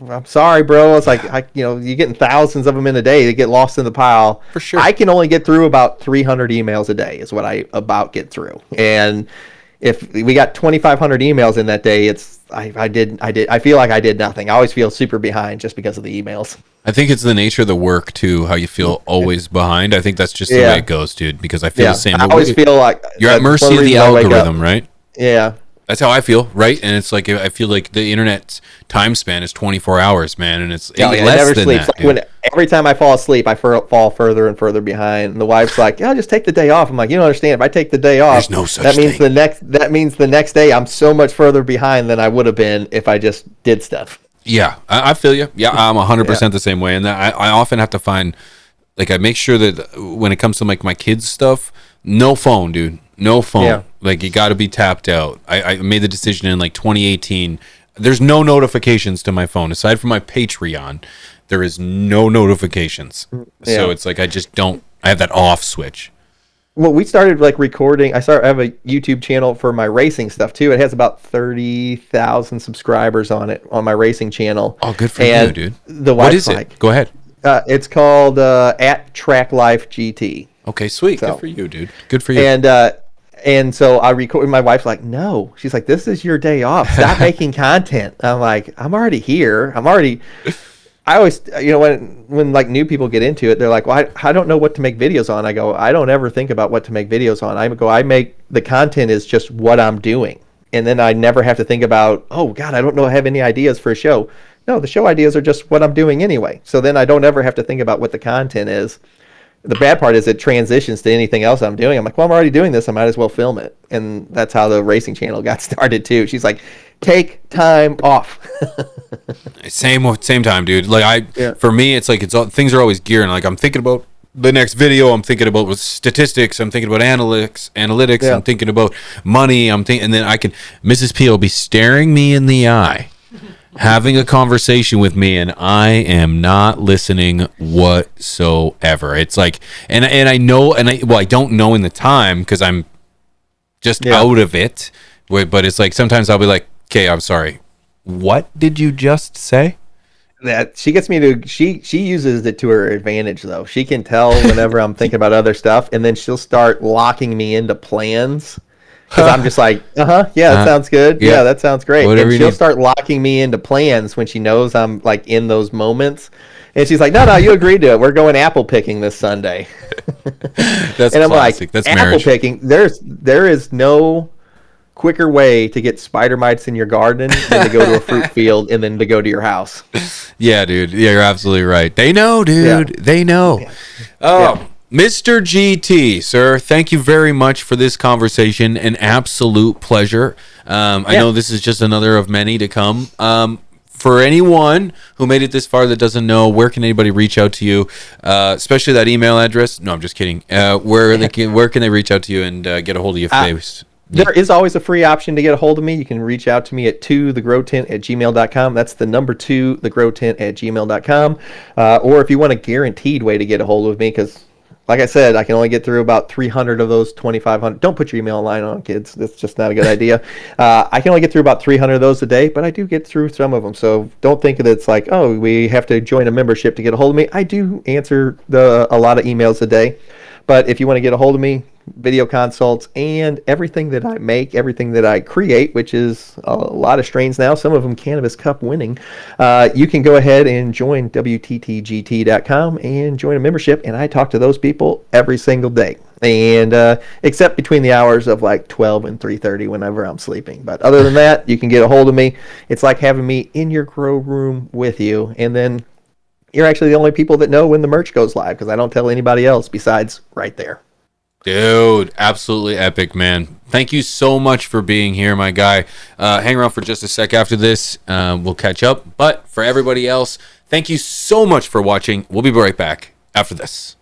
I'm sorry, bro. It's like, you're getting thousands of them in a day. They get lost in the pile. For sure. I can only get through about 300 emails a day is what I about get through. And if we got 2,500 emails in that day, I feel like I did nothing. I always feel super behind just because of the emails. I think it's the nature of the work too, how you feel always behind. I think that's just the way it goes, dude, because I feel the same. I always feel like you're at mercy of the algorithm, right? Yeah. That's how I feel, right? And it's like, I feel like the internet's time span is 24 hours, man, and it's less never than sleeps. that. Like every time I fall asleep, I fall further and further behind. And the wife's like, "Yeah, just take the day off." I'm like, "You don't understand. If I take the day off, there's no such that means thing. That means the next day I'm so much further behind than I would have been if I just did stuff." Yeah, I feel you. Yeah, I'm 100% the same way, and I often have to find, like, I make sure that when it comes to like my kids' stuff, no phone, dude. No phone. Yeah. Like, you got to be tapped out. I made the decision in like 2018. There's no notifications to my phone aside from my Patreon. There is no notifications. Yeah. So it's like I have that off switch. Well, we started like recording. I have a YouTube channel for my racing stuff too. It has about 30,000 subscribers on it on my racing channel. Oh, good for you, dude. What is it? Go ahead. It's called at Track Life GT. Okay, sweet. Good for you, dude. Good for you. And so I record. My wife's like, "No." She's like, "This is your day off. Stop making content." I'm like, "I'm already here. I always, when like new people get into it, they're like, "Well, I don't know what to make videos on." I go, "I don't ever think about what to make videos on. I make the content is just what I'm doing, and then I never have to think about, oh God, I don't know, I have any ideas for a show." no, the show ideas are just what I'm doing anyway. So then I don't ever have to think about what the content is. The bad part is it transitions to anything else I'm doing. I'm like, well, I'm already doing this. I might as well film it. And that's how the racing channel got started too. She's like, take time off. Same time, dude. Like for me, it's like things are always gearing. Like I'm thinking about the next video. I'm thinking about with statistics. I'm thinking about analytics. Yeah. I'm thinking about money. And then Mrs. P will be staring me in the eye, having a conversation with me, and I am not listening whatsoever. It's like, and I know, I don't know in the time because I'm just out of it. But it's like sometimes I'll be like, okay, I'm sorry. What did you just say? That she gets me to she uses it to her advantage though. She can tell whenever I'm thinking about other stuff, and then she'll start locking me into plans. Because I'm just like, that sounds good. Yeah, that sounds great. Whatever and she'll start locking me into plans when she knows I'm like in those moments. And she's like, no, you agreed to it. We're going apple picking this Sunday. That's and I'm classic. like, That's apple marriage. picking. There is no quicker way to get spider mites in your garden than to go to a fruit field and then to go to your house. Yeah, dude. Yeah, you're absolutely right. They know, dude. Yeah. They know. Yeah. Mr. GT, sir, thank you very much for this conversation. An absolute pleasure. I know this is just another of many to come. For anyone who made it this far that doesn't know, where can anybody reach out to you, especially that email address? No, I'm just kidding. Where can they reach out to you and get a hold of you if There is always a free option to get a hold of me. You can reach out to me at 2thegrowtent@gmail.com. That's the number 2thegrowtent@gmail.com. Or if you want a guaranteed way to get a hold of me, because like I said, I can only get through about 300 of those 2,500. Don't put your email line on, kids. That's just not a good idea. I can only get through about 300 of those a day, but I do get through some of them. So don't think that it's like, oh, we have to join a membership to get a hold of me. I do answer a lot of emails a day. But if you want to get a hold of me, video consults, and everything that I make, everything that I create, which is a lot of strains now, some of them Cannabis Cup winning, you can go ahead and join WTTGT.com and join a membership, and I talk to those people every single day. And except between the hours of like 12 and 3:30 whenever I'm sleeping. But other than that, you can get a hold of me. It's like having me in your grow room with you, and then you're actually the only people that know when the merch goes live, because I don't tell anybody else besides right there. Dude, absolutely epic, man. Thank you so much for being here, my guy. Hang around for just a sec after this. We'll catch up. But for everybody else, thank you so much for watching. We'll be right back after this.